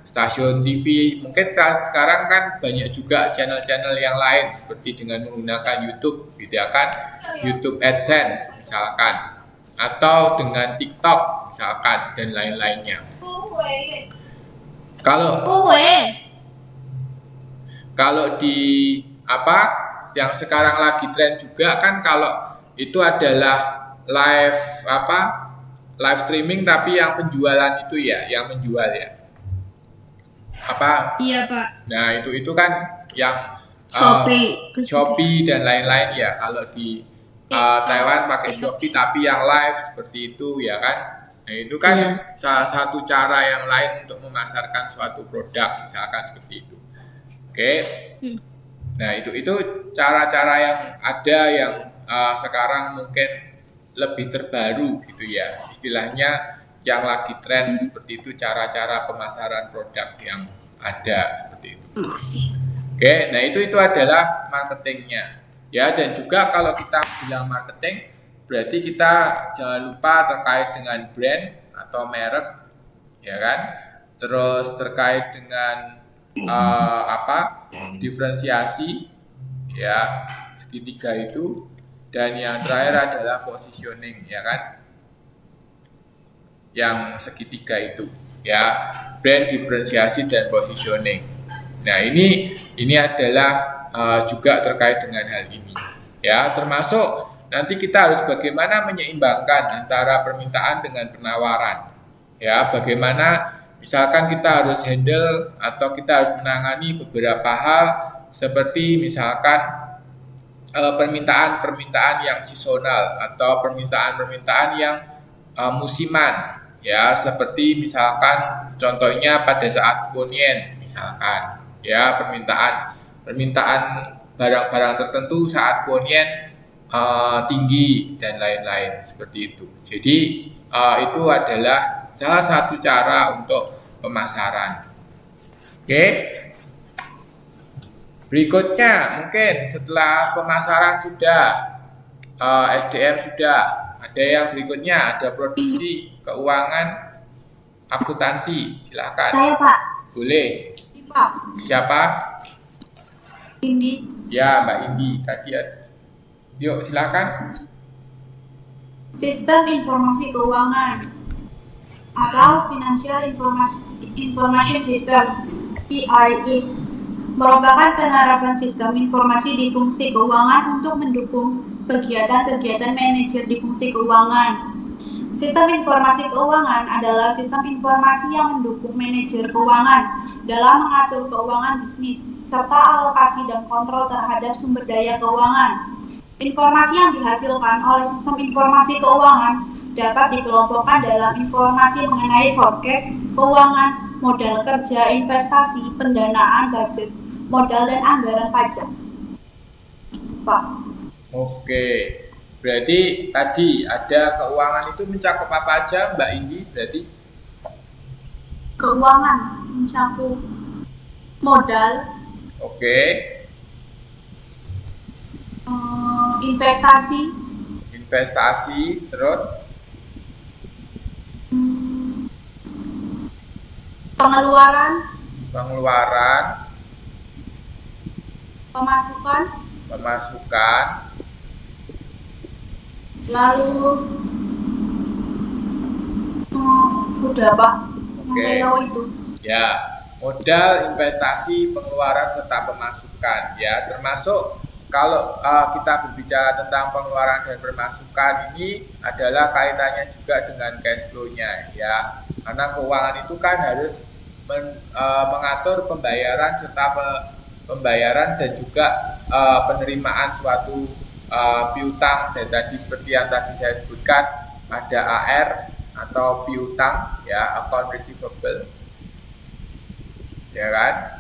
stasiun TV? Mungkin sekarang kan banyak juga channel-channel yang lain seperti dengan menggunakan YouTube, gitu ya kan? YouTube AdSense misalkan, atau dengan TikTok misalkan, dan lain-lainnya. Kalau di yang sekarang lagi tren juga kan, kalau itu adalah live streaming tapi yang penjualan itu ya, yang menjual ya. Iya Pak. Nah, itu kan yang Shopee dan lain-lain ya. Kalau di Taiwan pakai Shopee tapi yang live seperti itu ya kan. Nah, itu kan salah satu cara yang lain untuk memasarkan suatu produk misalkan seperti itu. Oke. Nah, itu cara-cara yang ada yang sekarang mungkin lebih terbaru gitu ya. Istilahnya yang lagi tren seperti itu, cara-cara pemasaran produk yang ada seperti itu. Oke, nah itu adalah marketingnya. Ya, dan juga kalau kita bilang marketing, berarti kita jangan lupa terkait dengan brand atau merek, ya kan? Terus terkait dengan diferensiasi, ya, segitiga itu. Dan yang terakhir adalah positioning, ya kan? Yang segitiga itu, ya, brand, diferensiasi, dan positioning. Nah, ini adalah juga terkait dengan hal ini, ya, termasuk nanti kita harus bagaimana menyeimbangkan antara permintaan dengan penawaran, ya, bagaimana misalkan kita harus handle atau kita harus menangani beberapa hal seperti misalkan permintaan yang seasonal atau permintaan yang musiman, ya, seperti misalkan contohnya pada saat Funyuan misalkan, ya, permintaan barang-barang tertentu saat Funyuan tinggi dan lain-lain seperti itu. Jadi itu adalah salah satu cara untuk pemasaran. Oke. Berikutnya mungkin setelah pemasaran sudah, SDM sudah, ada yang berikutnya, ada produksi, keuangan, akuntansi. Silakan. Saya Pak. Boleh. Pak. Siapa? Indi. Ya, Mbak Indi tadi. Yuk, silakan. Sistem Informasi Keuangan atau Financial Information System (FIS) merupakan penerapan sistem informasi di fungsi keuangan untuk mendukung kegiatan-kegiatan manajer di fungsi keuangan. Sistem informasi keuangan adalah sistem informasi yang mendukung manajer keuangan dalam mengatur keuangan bisnis, serta alokasi dan kontrol terhadap sumber daya keuangan. Informasi yang dihasilkan oleh sistem informasi keuangan dapat dikelompokkan dalam informasi mengenai forecast keuangan, modal kerja, investasi, pendanaan, budget, modal, dan anggaran pajak. Pak. Oke, berarti tadi ada keuangan itu mencakup apa aja, Mbak Indi? Berarti keuangan mencakup modal, oke, investasi, terus pengeluaran, pemasukan, lalu udah Pak, yang saya tahu itu. Ya, modal, investasi, pengeluaran serta pemasukan. Ya, termasuk kalau kita berbicara tentang pengeluaran dan pemasukan ini adalah kaitannya juga dengan cash flow-nya, ya. Karena keuangan itu kan harus mengatur pembayaran serta pembayaran dan juga penerimaan suatu piutang. Dan tadi seperti yang tadi saya sebutkan, ada AR atau piutang, ya, account receivable, ya kan,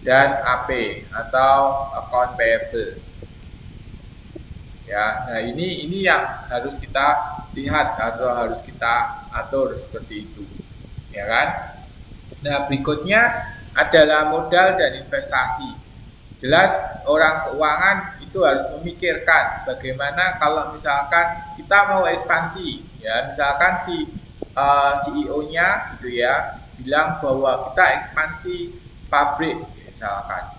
dan AP atau account payable, ya. Nah, ini yang harus kita lihat atau harus kita atur seperti itu, ya kan. Nah, berikutnya adalah modal dan investasi. Jelas orang keuangan itu harus memikirkan bagaimana kalau misalkan kita mau ekspansi, ya, misalkan si CEO-nya gitu ya bilang bahwa kita ekspansi pabrik misalkan.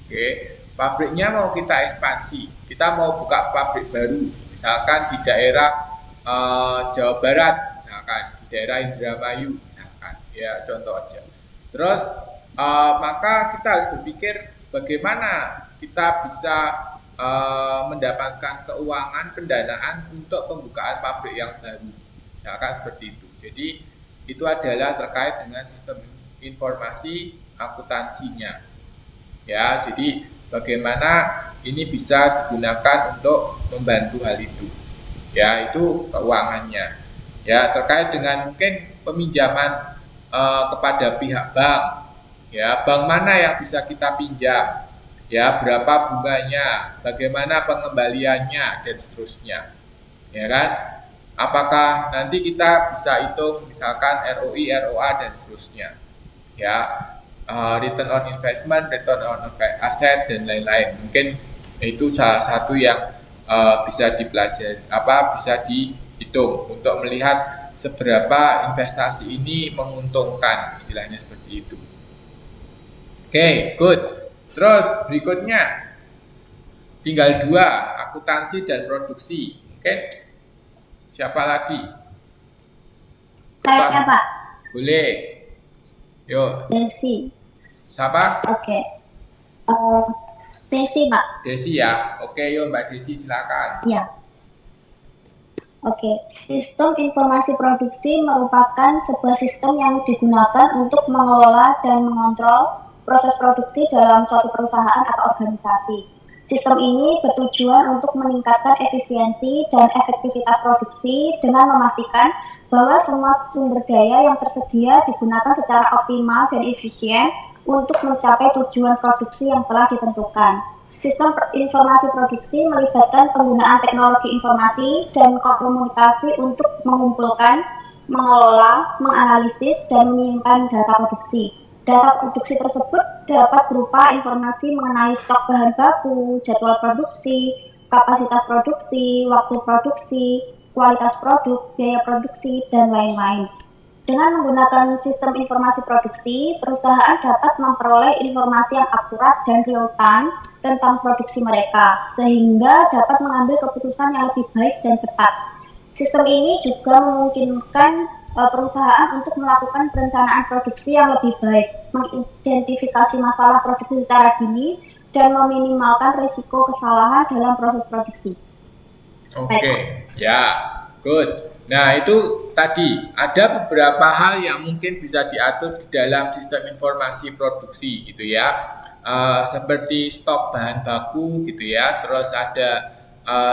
Oke, pabriknya mau kita ekspansi, kita mau buka pabrik baru misalkan di daerah Jawa Barat, misalkan di daerah Indramayu misalkan, ya, contoh aja. Terus maka kita harus berpikir bagaimana kita bisa mendapatkan keuangan pendanaan untuk pembukaan pabrik yang baru, misalkan seperti itu. Jadi itu adalah terkait dengan sistem informasi akuntansinya, ya. Jadi bagaimana ini bisa digunakan untuk membantu hal itu, ya, itu keuangannya, ya. Terkait dengan mungkin peminjaman kepada pihak bank, ya, bank mana yang bisa kita pinjam, ya, berapa bunganya, bagaimana pengembaliannya, dan seterusnya, ya kan. Apakah nanti kita bisa hitung misalkan ROI, ROA, dan seterusnya, ya, return on investment, return on asset, dan lain-lain. Mungkin itu salah satu yang bisa dipelajari, bisa dihitung untuk melihat seberapa investasi ini menguntungkan, istilahnya seperti itu. Oke, good. Terus berikutnya tinggal 2, akuntansi dan produksi. Oke, siapa lagi? Saya Pak. Boleh. Yuk. Desi. Siapa? Oke. Desi Pak. Desi ya. Oke, yuk Mbak Desi silakan. Ya. Oke, sistem informasi produksi merupakan sebuah sistem yang digunakan untuk mengelola dan mengontrol proses produksi dalam suatu perusahaan atau organisasi. Sistem ini bertujuan untuk meningkatkan efisiensi dan efektivitas produksi dengan memastikan bahwa semua sumber daya yang tersedia digunakan secara optimal dan efisien untuk mencapai tujuan produksi yang telah ditentukan. Sistem informasi produksi melibatkan penggunaan teknologi informasi dan komunikasi untuk mengumpulkan, mengelola, menganalisis, dan menyimpan data produksi. Data produksi tersebut dapat berupa informasi mengenai stok bahan baku, jadwal produksi, kapasitas produksi, waktu produksi, kualitas produk, biaya produksi, dan lain-lain. Dengan menggunakan sistem informasi produksi, perusahaan dapat memperoleh informasi yang akurat dan real-time tentang produksi mereka, sehingga dapat mengambil keputusan yang lebih baik dan cepat. Sistem ini juga memungkinkan perusahaan untuk melakukan perencanaan produksi yang lebih baik, mengidentifikasi masalah produksi secara dini, dan meminimalkan risiko kesalahan dalam proses produksi. Oke, ya, good. Nah, itu tadi ada beberapa hal yang mungkin bisa diatur di dalam sistem informasi produksi gitu ya. Seperti stok bahan baku gitu ya, terus ada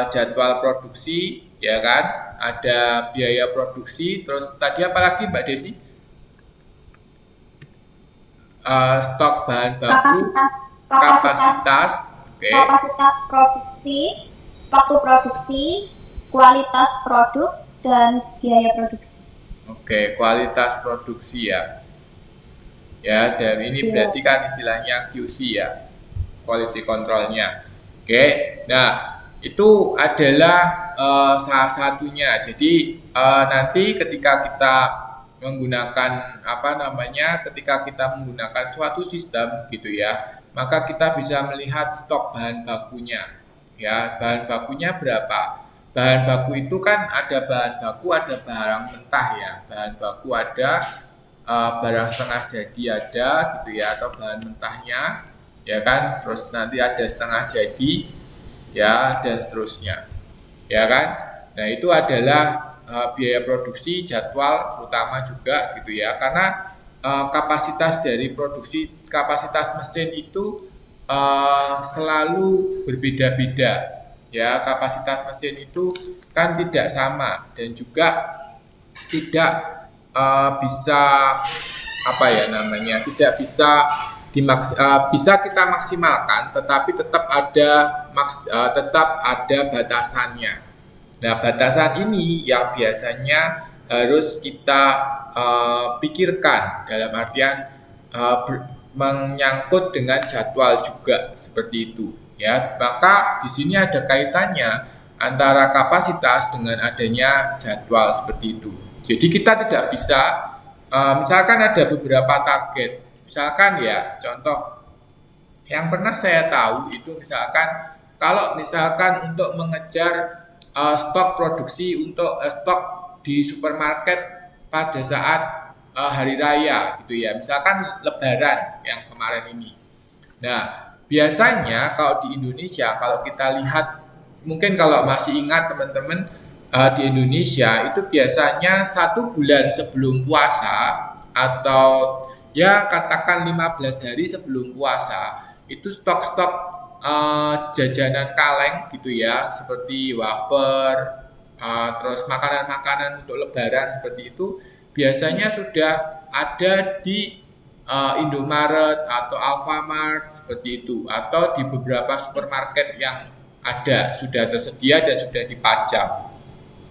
jadwal produksi ya kan, ada biaya produksi, terus tadi apa lagi Mbak Desi? Stok bahan baku, kapasitas, oke. Kapasitas produksi, waktu produksi, kualitas produk, dan biaya produksi. Oke, kualitas produksi ya. Ya, dan ini berarti kan istilahnya QC ya, quality controlnya. Oke, nah itu adalah salah satunya. Jadi nanti ketika kita menggunakan ketika kita menggunakan suatu sistem gitu ya, maka kita bisa melihat stok bahan bakunya. Ya, bahan bakunya berapa? Bahan baku itu kan ada bahan baku, ada barang mentah ya. Bahan baku ada, barang setengah jadi ada gitu ya, atau bahan mentahnya ya kan, terus nanti ada setengah jadi ya, dan seterusnya ya kan. Nah itu adalah biaya produksi, jadwal terutama juga gitu ya, karena kapasitas dari produksi, kapasitas mesin itu selalu berbeda-beda ya. Kapasitas mesin itu kan tidak sama dan juga tidak bisa tidak bisa bisa kita maksimalkan, tetapi tetap ada batasannya. Nah, batasan ini yang biasanya harus kita pikirkan dalam artian menyangkut dengan jadwal juga seperti itu ya. Maka di sini ada kaitannya antara kapasitas dengan adanya jadwal seperti itu. Jadi kita tidak bisa, misalkan ada beberapa target, misalkan ya contoh yang pernah saya tahu itu misalkan kalau misalkan untuk mengejar stok produksi untuk stok di supermarket pada saat hari raya gitu ya, misalkan Lebaran yang kemarin ini. Nah biasanya kalau di Indonesia, kalau kita lihat, mungkin kalau masih ingat teman-teman, di Indonesia itu biasanya 1 bulan sebelum puasa atau ya katakan 15 hari sebelum puasa itu stok-stok jajanan kaleng gitu ya, seperti wafer, terus makanan-makanan untuk Lebaran seperti itu biasanya sudah ada di Indomaret atau Alfamart seperti itu, atau di beberapa supermarket yang ada sudah tersedia dan sudah dipajang.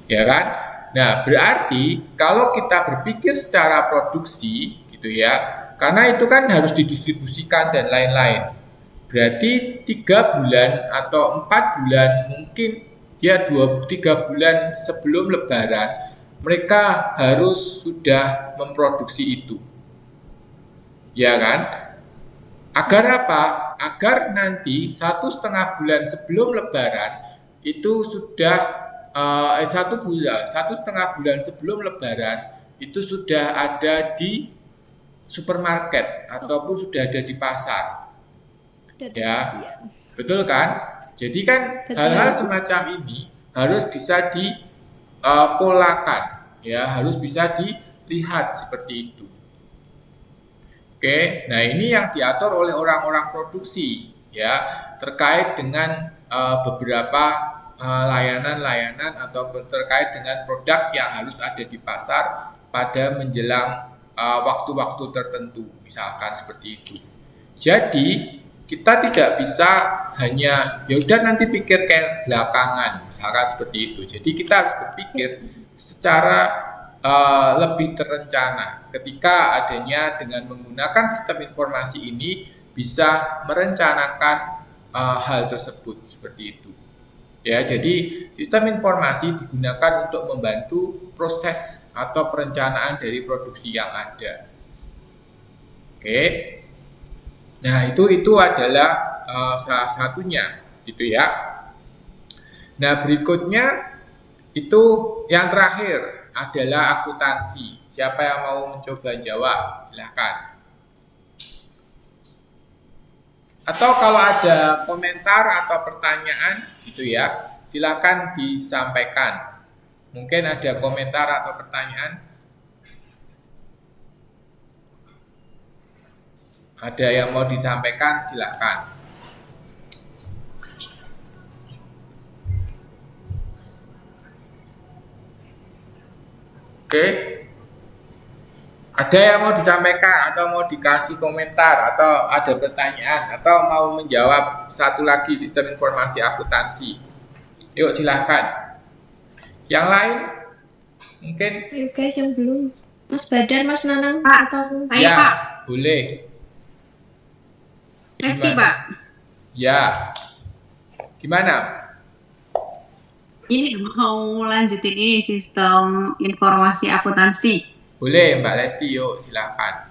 Ya kan? Nah, berarti kalau kita berpikir secara produksi gitu ya, karena itu kan harus didistribusikan dan lain-lain. Berarti 3 bulan atau 4 bulan, mungkin ya 2-3 bulan sebelum Lebaran mereka harus sudah memproduksi itu. Ya kan? Agar apa? Agar nanti 1,5 bulan sebelum Lebaran itu sudah 1,5 bulan sebelum Lebaran itu sudah ada di supermarket ataupun sudah ada di pasar. Ya, betul kan? Jadi kan hal-hal semacam ini harus bisa dipolakan, ya, harus bisa dilihat seperti itu. Oke, nah ini yang diatur oleh orang-orang produksi, ya, terkait dengan beberapa layanan-layanan atau terkait dengan produk yang harus ada di pasar pada menjelang waktu-waktu tertentu, misalkan seperti itu. Jadi kita tidak bisa hanya ya udah nanti pikir kayak belakangan, misalkan seperti itu. Jadi kita harus berpikir secara lebih terencana. Ketika adanya dengan menggunakan sistem informasi ini bisa merencanakan hal tersebut seperti itu. Ya, jadi sistem informasi digunakan untuk membantu proses atau perencanaan dari produksi yang ada. Oke. Nah, itu adalah salah satunya gitu ya. Nah, berikutnya Itu yang terakhir adalah akuntansi. Siapa yang mau mencoba jawab? Silahkan. Atau kalau ada komentar atau pertanyaan gitu ya, silakan disampaikan. Mungkin ada komentar atau pertanyaan. Ada yang mau disampaikan, silakan. Oke. Ada yang mau disampaikan atau mau dikasih komentar atau ada pertanyaan atau mau menjawab satu lagi sistem informasi akuntansi. Yuk silahkan. Yang lain mungkin? Ayo guys yang belum. Mas Badar, Mas Nanang, atau Ayo Ya, Pak, boleh. Lesti Gimana? Pak. Ya. Gimana? Ini mau lanjutin ini sistem informasi akuntansi. Boleh Mbak Lesti, yuk silahkan.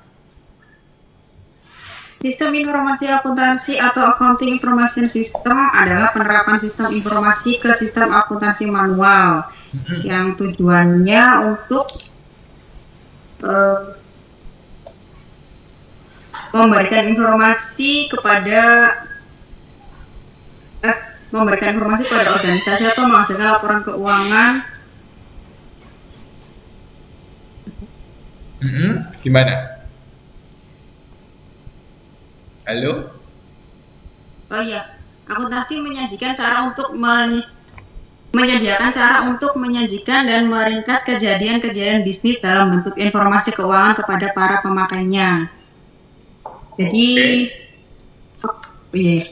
Sistem informasi akuntansi atau accounting information system adalah penerapan sistem informasi ke sistem akuntansi manual yang tujuannya untuk memberikan informasi kepada organisasi atau menghasilkan laporan keuangan. Gimana? Halo? Oh iya, akuntansi menyajikan cara untuk menyediakan cara untuk menyajikan dan meringkas kejadian-kejadian bisnis dalam bentuk informasi keuangan kepada para pemakainya. Jadi, iya.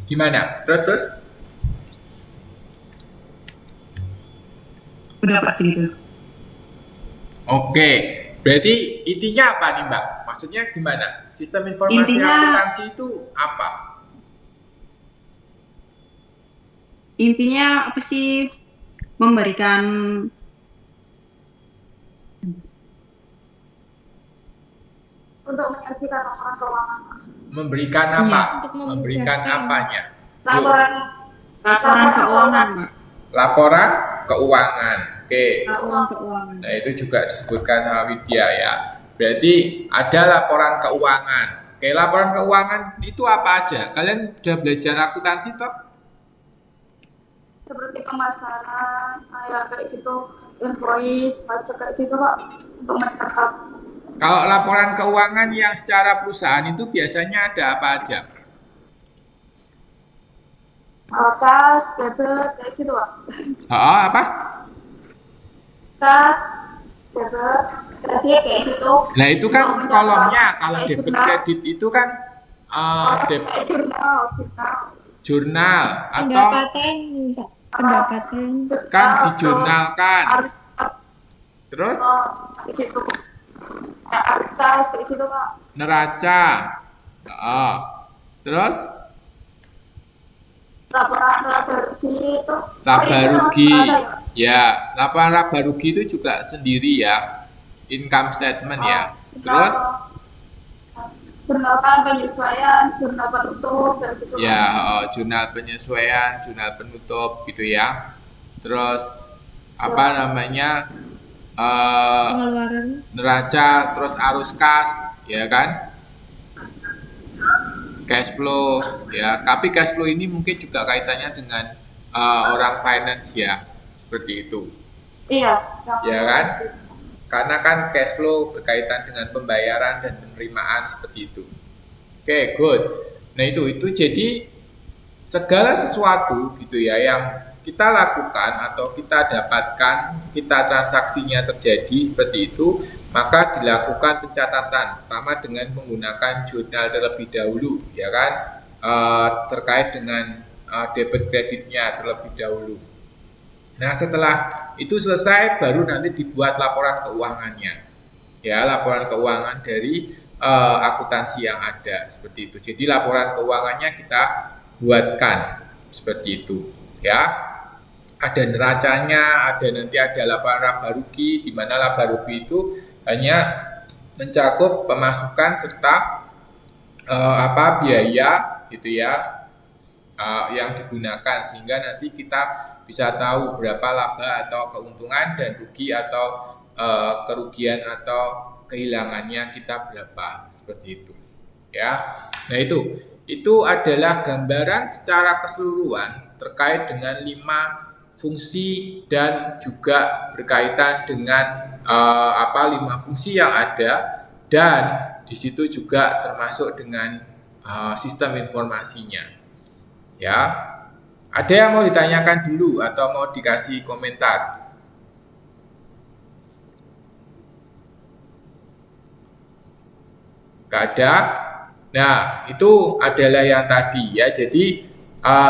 Gimana? Terus? Udah Pak segitu. Oke. Berarti intinya apa nih Mbak? Maksudnya gimana? Sistem informasi akuntansi itu apa? Intinya apa sih? Memberikan Untuk menyajikan laporan keuangan. Memberikan apa? Untuk Memberikan memudahkan. apanya? Yuk. Laporan laporan keuangan, Pak. Laporan keuangan. Oke. Laporan keuangan. Nah, itu juga disebutkan sama Widya ya. Berarti ada laporan keuangan. Oke, laporan keuangan itu apa aja? Kalian udah belajar akuntansi toh? seperti pemasaran, kayak gitu, invoice, pajak kayak gitu Pak, untuk mencatat. Kalau laporan keuangan yang secara perusahaan itu biasanya ada apa aja? Kas, debit, kayak gitu Pak. Oh, apa? Kas, debit, kredit kayak gitu. Nah, itu kan kolomnya. Kalau Kayak debit jurnal. kredit itu kan Kayak jurnal. jurnal atau pendapatan, Mbak. Pendapatan. kan dijurnalkan. Harus Terus kayak gitu. Harus kas, kayak gitu Pak. neraca. Oh. Terus Laporan laba rugi itu. laba rugi. Ada ya? Ya, laporan laba rugi itu juga sendiri ya. Income statement ya. Terus jurnal penyesuaian, jurnal penutup, kayak gitu. ya, jurnal penyesuaian, jurnal penutup gitu ya. Terus apa namanya? Pengeluaran. Neraca, terus arus kas, ya kan? Cash flow, ya. Tapi cash flow ini mungkin juga kaitannya dengan orang finance ya, seperti itu, Iya. ya kan? Karena kan cash flow berkaitan dengan pembayaran dan penerimaan seperti itu. Oke, good. Nah itu jadi segala sesuatu gitu ya yang kita lakukan atau kita dapatkan, kita transaksinya terjadi seperti itu, maka dilakukan pencatatan, pertama dengan menggunakan jurnal terlebih dahulu, ya kan, terkait dengan debit kreditnya terlebih dahulu. Nah setelah itu selesai, baru nanti dibuat laporan keuangannya, ya laporan keuangan dari akuntansi yang ada seperti itu. Jadi laporan keuangannya kita buatkan seperti itu, ya. Ada neracanya, ada laporan laba rugi, di mana laba rugi itu hanya mencakup pemasukan serta biaya gitu ya yang digunakan, sehingga nanti kita bisa tahu berapa laba atau keuntungan dan rugi atau kerugian atau kehilangannya kita berapa, seperti itu. Ya. Nah, itu adalah gambaran secara keseluruhan terkait dengan 5 fungsi dan juga berkaitan dengan 5 fungsi yang ada, dan di situ juga termasuk dengan sistem informasinya. Ya. Ada yang mau ditanyakan dulu atau mau dikasih komentar? Gak ada. Nah, itu adalah yang tadi ya. Jadi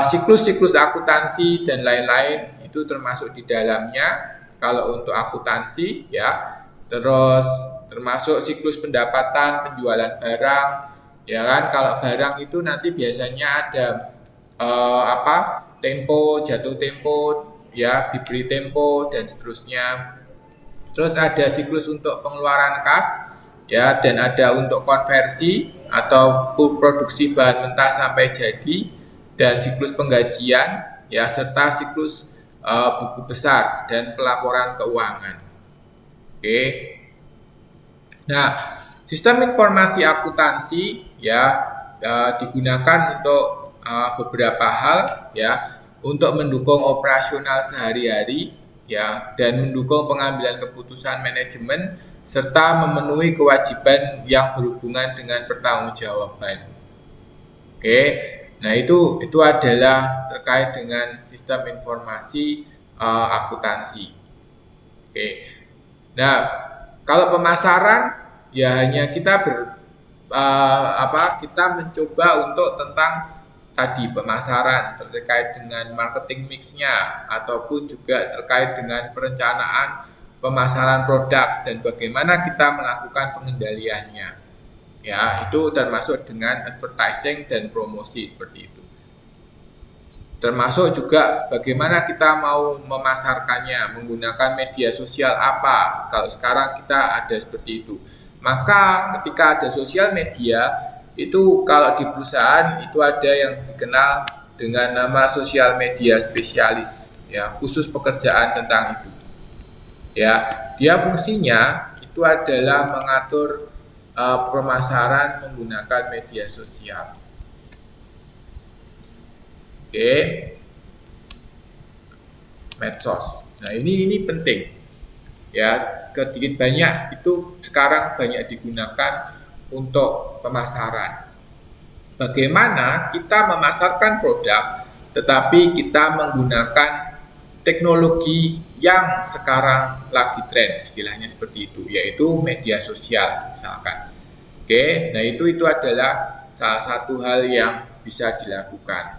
siklus-siklus akuntansi dan lain-lain itu termasuk di dalamnya kalau untuk akuntansi ya. Terus termasuk siklus pendapatan, penjualan barang, ya kan? Kalau barang itu nanti biasanya ada tempo, jatuh tempo, ya, diberi tempo dan seterusnya. Terus ada siklus untuk pengeluaran kas, ya, dan ada untuk konversi atau produksi bahan mentah sampai jadi, dan siklus penggajian, ya, serta siklus buku besar dan pelaporan keuangan. Oke. Nah, sistem informasi akuntansi ya digunakan untuk beberapa hal, ya, untuk mendukung operasional sehari-hari, ya, dan mendukung pengambilan keputusan manajemen serta memenuhi kewajiban yang berhubungan dengan pertanggungjawaban. Oke. Nah, itu adalah terkait dengan sistem informasi akuntansi. Oke. Nah, kalau pemasaran ya hanya kita kita mencoba untuk tentang tadi pemasaran terkait dengan marketing mix-nya ataupun juga terkait dengan perencanaan pemasaran produk dan bagaimana kita melakukan pengendaliannya. Ya, itu termasuk dengan advertising dan promosi seperti itu. Termasuk juga bagaimana kita mau memasarkannya, menggunakan media sosial apa. Kalau sekarang kita ada seperti itu. Maka ketika ada sosial media, itu kalau di perusahaan itu ada yang dikenal dengan nama sosial media spesialis, ya, khusus pekerjaan tentang itu. Ya, dia fungsinya itu adalah mengatur pemasaran menggunakan media sosial. Oke. Medsos. Nah, ini penting. Ya, sedikit banyak itu sekarang banyak digunakan untuk pemasaran. Bagaimana kita memasarkan produk tetapi kita menggunakan teknologi yang sekarang lagi tren, istilahnya seperti itu, yaitu media sosial misalkan. Oke, nah itu adalah salah satu hal yang bisa dilakukan.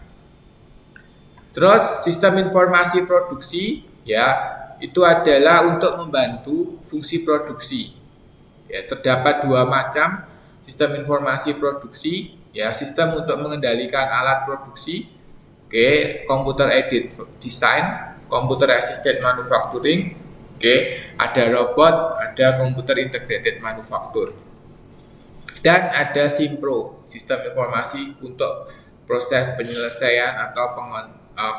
Terus sistem informasi produksi, ya, itu adalah untuk membantu fungsi produksi. Ya, terdapat 2 macam sistem informasi produksi, ya, sistem untuk mengendalikan alat produksi, oke, computer aided design, computer assisted manufacturing, oke, ada robot, ada computer integrated manufacture, dan ada SIMPRO, sistem informasi untuk proses penyelesaian atau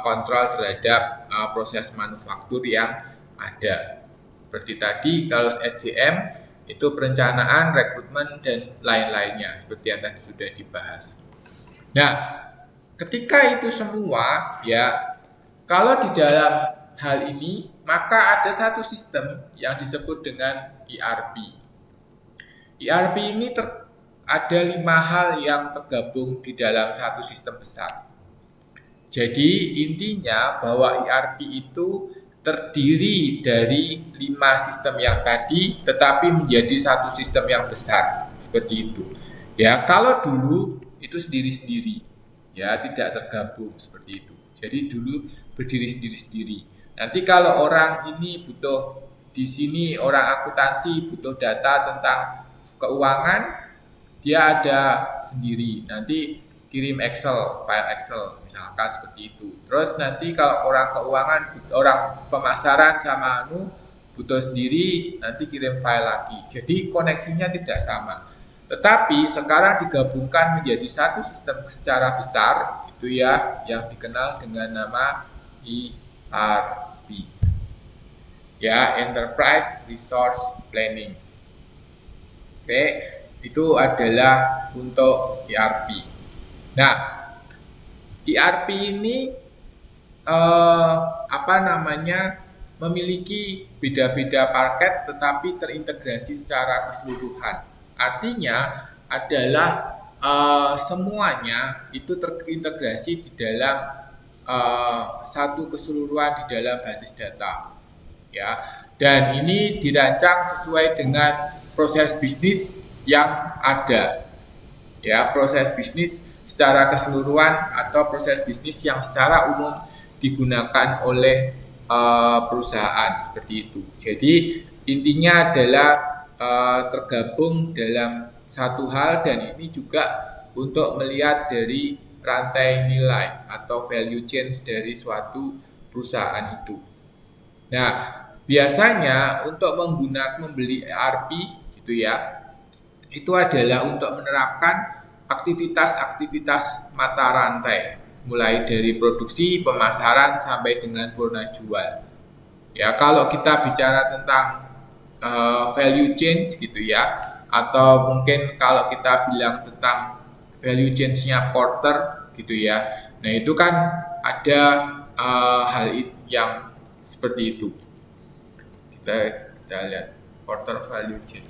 kontrol terhadap proses manufaktur yang ada. Seperti tadi, kalau SDM itu perencanaan, rekrutmen, dan lain-lainnya, seperti yang tadi sudah dibahas. Nah, ketika itu semua, ya, kalau di dalam hal ini, maka ada satu sistem yang disebut dengan ERP. ERP ini ada 5 hal yang tergabung di dalam satu sistem besar. Jadi intinya bahwa ERP itu terdiri dari 5 sistem yang tadi, tetapi menjadi satu sistem yang besar, seperti itu. Ya, kalau dulu itu sendiri-sendiri, ya, tidak tergabung seperti itu. Jadi dulu berdiri sendiri-sendiri. Nanti kalau orang ini butuh, di sini orang akuntansi butuh data tentang keuangan, dia ada sendiri. Nanti kirim Excel, file Excel misalkan seperti itu. Terus nanti kalau orang keuangan, orang pemasaran sama butuh sendiri, nanti kirim file lagi. Jadi koneksinya tidak sama. Tetapi sekarang digabungkan menjadi satu sistem secara besar, itu ya, yang dikenal dengan nama ERP. Ya, Enterprise Resource Planning. Oke, itu adalah untuk ERP. Nah, ERP ini memiliki beda-beda paket tetapi terintegrasi secara keseluruhan. Artinya adalah semuanya itu terintegrasi di dalam satu keseluruhan di dalam basis data. Ya, dan ini dirancang sesuai dengan proses bisnis yang ada. Ya, proses bisnis secara keseluruhan atau proses bisnis yang secara umum digunakan oleh perusahaan seperti itu. Jadi intinya adalah tergabung dalam satu hal, dan ini juga untuk melihat dari rantai nilai atau value chain dari suatu perusahaan itu. Nah, biasanya untuk membeli ERP gitu ya, itu adalah untuk menerapkan aktivitas-aktivitas mata rantai, mulai dari produksi, pemasaran, sampai dengan purna jual. Ya, kalau kita bicara tentang value chain gitu ya, atau mungkin kalau kita bilang tentang value chain-nya Porter gitu ya, nah itu kan ada hal yang seperti itu. Kita lihat Porter value chain.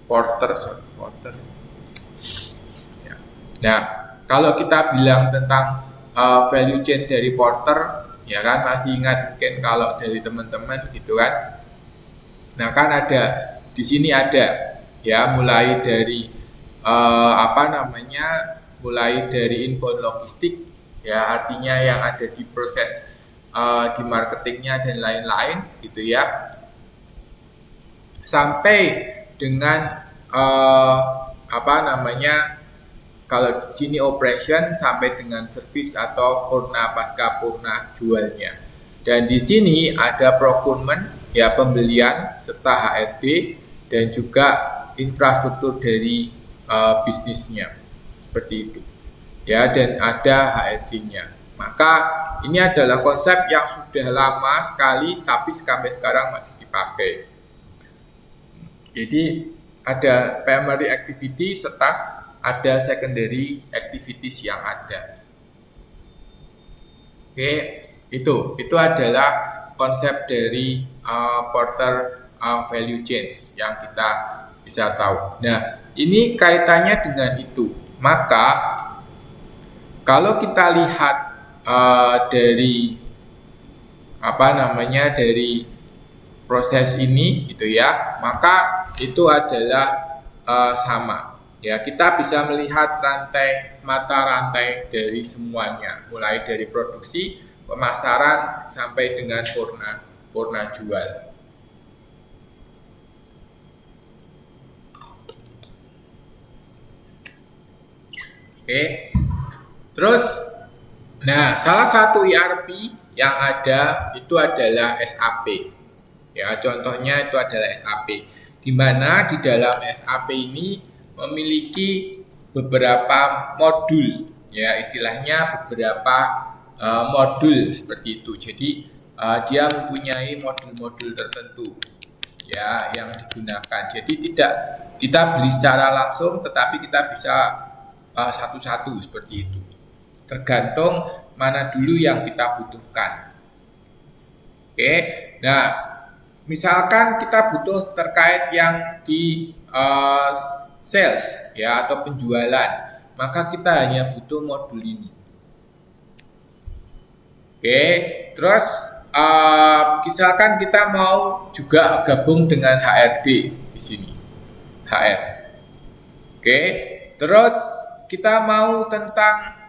Porter. Ya. Nah, kalau kita bilang tentang value chain dari Porter, ya kan, masih ingat mungkin kalau dari teman-teman gitu kan. Nah, kan ada di sini ada ya, mulai dari mulai dari inbound logistik, ya, artinya yang ada di proses di marketingnya dan lain-lain gitu ya, sampai dengan kalau di sini operation sampai dengan service atau purna pasca purna jualnya. Dan di sini ada procurement, ya, pembelian serta HRD dan juga infrastruktur dari bisnisnya seperti itu. Ya, dan ada HRD-nya. Maka ini adalah konsep yang sudah lama sekali tapi sampai sekarang masih dipakai. Jadi ada primary activity serta ada secondary activities yang ada. Oke, itu adalah konsep dari Porter value chains yang kita bisa tahu. Nah, ini kaitannya dengan itu. Maka kalau kita lihat dari dari proses ini gitu ya, maka itu adalah sama. Ya, kita bisa melihat mata rantai dari semuanya, mulai dari produksi, pemasaran sampai dengan purna jual. Oke. Terus, nah, salah satu ERP yang ada itu adalah SAP. Ya, contohnya itu adalah SAP, di mana di dalam SAP ini memiliki beberapa modul, ya, istilahnya beberapa modul seperti itu. Jadi dia mempunyai modul-modul tertentu, ya, yang digunakan. Jadi tidak kita beli secara langsung, tetapi kita bisa satu-satu seperti itu. Tergantung mana dulu yang kita butuhkan. Oke, nah, misalkan kita butuh terkait yang di sales, ya, atau penjualan, maka kita hanya butuh modul ini. Oke, terus misalkan kita mau juga gabung dengan HRD di sini, HR. Oke, terus kita mau tentang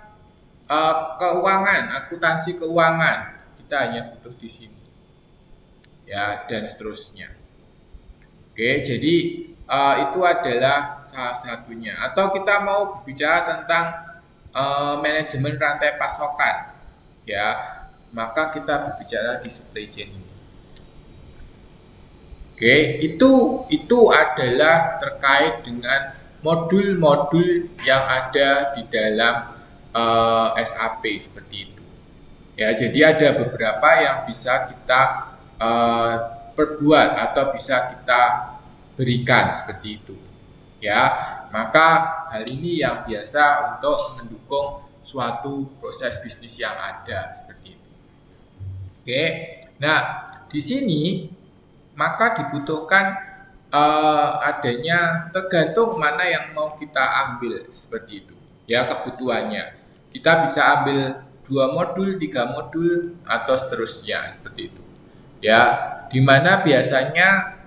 keuangan, akuntansi keuangan, kita hanya butuh di sini. Ya, dan seterusnya. Oke, jadi itu adalah salah satunya. Atau kita mau berbicara tentang manajemen rantai pasokan, ya, maka kita berbicara di supply chain ini. Oke, itu adalah terkait dengan modul-modul yang ada di dalam SAP seperti itu. Ya, jadi ada beberapa yang bisa kita perbuat atau bisa kita berikan seperti itu. Ya, maka hal ini yang biasa untuk mendukung suatu proses bisnis yang ada seperti itu. Oke, nah di sini maka dibutuhkan adanya tergantung mana yang mau kita ambil seperti itu. Ya, kebutuhannya. Kita bisa ambil 2 modul, 3 modul atau seterusnya seperti itu. Ya, di mana biasanya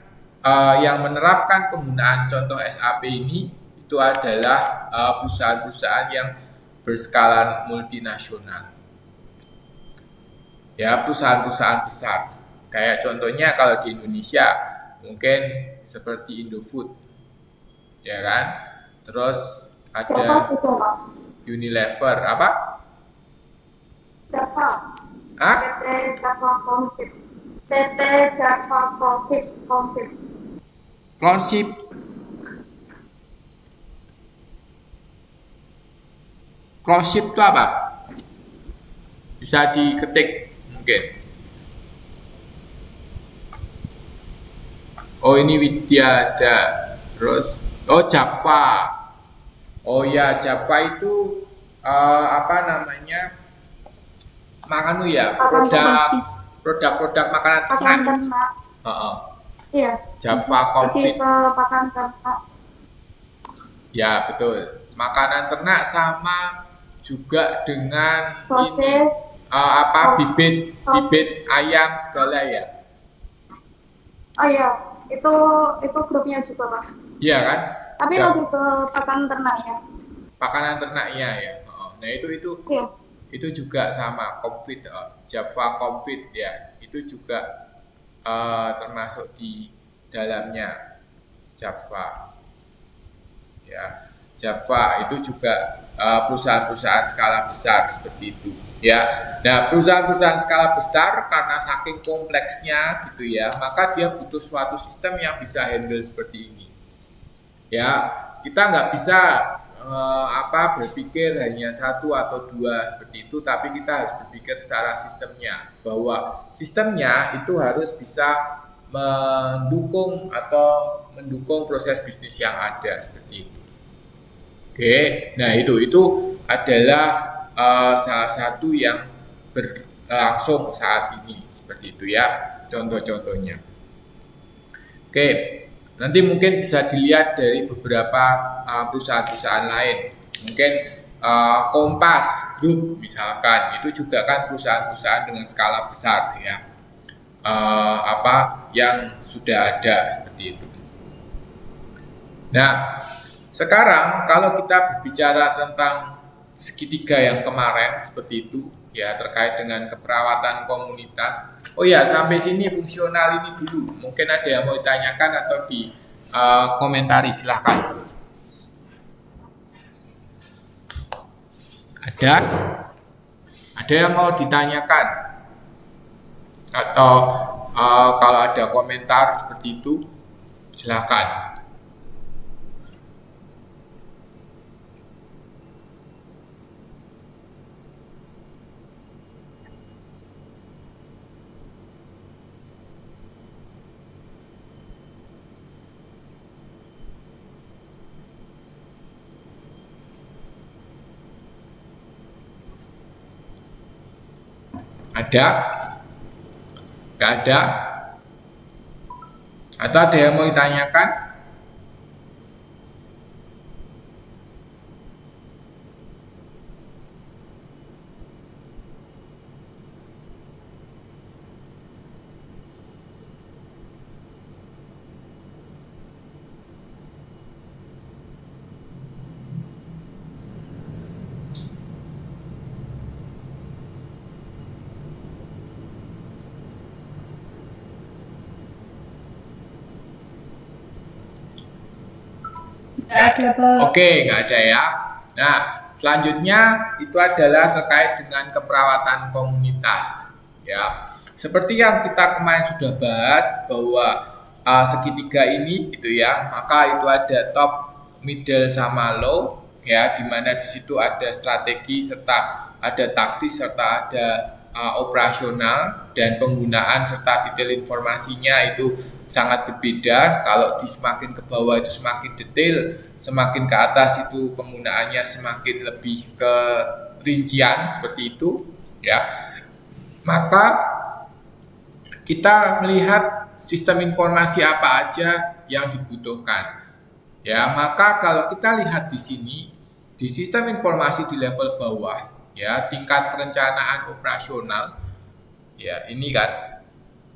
yang menerapkan penggunaan contoh SAP ini itu adalah perusahaan-perusahaan yang berskala multinasional. Ya, perusahaan-perusahaan besar. Kayak contohnya kalau di Indonesia mungkin seperti Indofood, ya kan? Terus ada Unilever, apa? Java. Hah? PT Java Confit. PT Java Confit. Clownship. Clownship itu apa? Bisa diketik mungkin. Oh, ini Widyada. Terus Java. Oh ya, Java itu apa namanya? Makanu ya, produk makanan ternak. Iya. Java Confit. Ke pakan ternak. Ya, betul. Makanan ternak sama juga dengan Proses bibit ayam segala ya. Oh iya, itu grupnya juga, Pak. Iya kan? Tapi lebih ke pakan ternak ya. Pakanan ternaknya ya. Nah, Iya. itu juga sama Confit, Java Confit ya. Itu juga termasuk di dalamnya Java. Ya. Java itu juga perusahaan-perusahaan skala besar seperti itu ya. Nah, perusahaan-perusahaan skala besar karena saking kompleksnya gitu ya, maka dia butuh suatu sistem yang bisa handle seperti ini. Ya, kita nggak bisa berpikir hanya 1 atau 2 seperti itu, tapi kita harus berpikir secara sistemnya, bahwa sistemnya itu harus bisa mendukung proses bisnis yang ada seperti itu. Oke, nah itu adalah salah satu yang berlangsung saat ini seperti itu ya, contoh-contohnya. Oke, nanti mungkin bisa dilihat dari beberapa perusahaan-perusahaan lain, mungkin Kompas Group misalkan, itu juga kan perusahaan-perusahaan dengan skala besar ya, yang sudah ada seperti itu. Nah, sekarang kalau kita berbicara tentang segitiga yang kemarin seperti itu ya, terkait dengan keperawatan komunitas. Oh ya, sampai sini fungsional ini dulu. Mungkin ada yang mau ditanyakan atau di komentari, silahkan. Ada yang mau ditanyakan atau kalau ada komentar seperti itu, silahkan. Ada? Nggak ada? Atau ada yang mau ditanyakan? Nggak ada, Pak. Oke, nggak ada ya. Nah, selanjutnya itu adalah terkait dengan keperawatan komunitas. Ya, seperti yang kita kemarin sudah bahas bahwa segitiga ini gitu ya, maka itu ada top middle sama low, ya, di mana di situ ada strategi serta ada taktis serta ada operasional, dan penggunaan serta detail informasinya itu sangat berbeda. Kalau di semakin ke bawah itu semakin detail, semakin ke atas itu penggunaannya semakin lebih ke rincian seperti itu, ya. Maka kita melihat sistem informasi apa aja yang dibutuhkan. Ya, maka kalau kita lihat di sini di sistem informasi di level bawah, ya, tingkat perencanaan operasional, ya, ini kan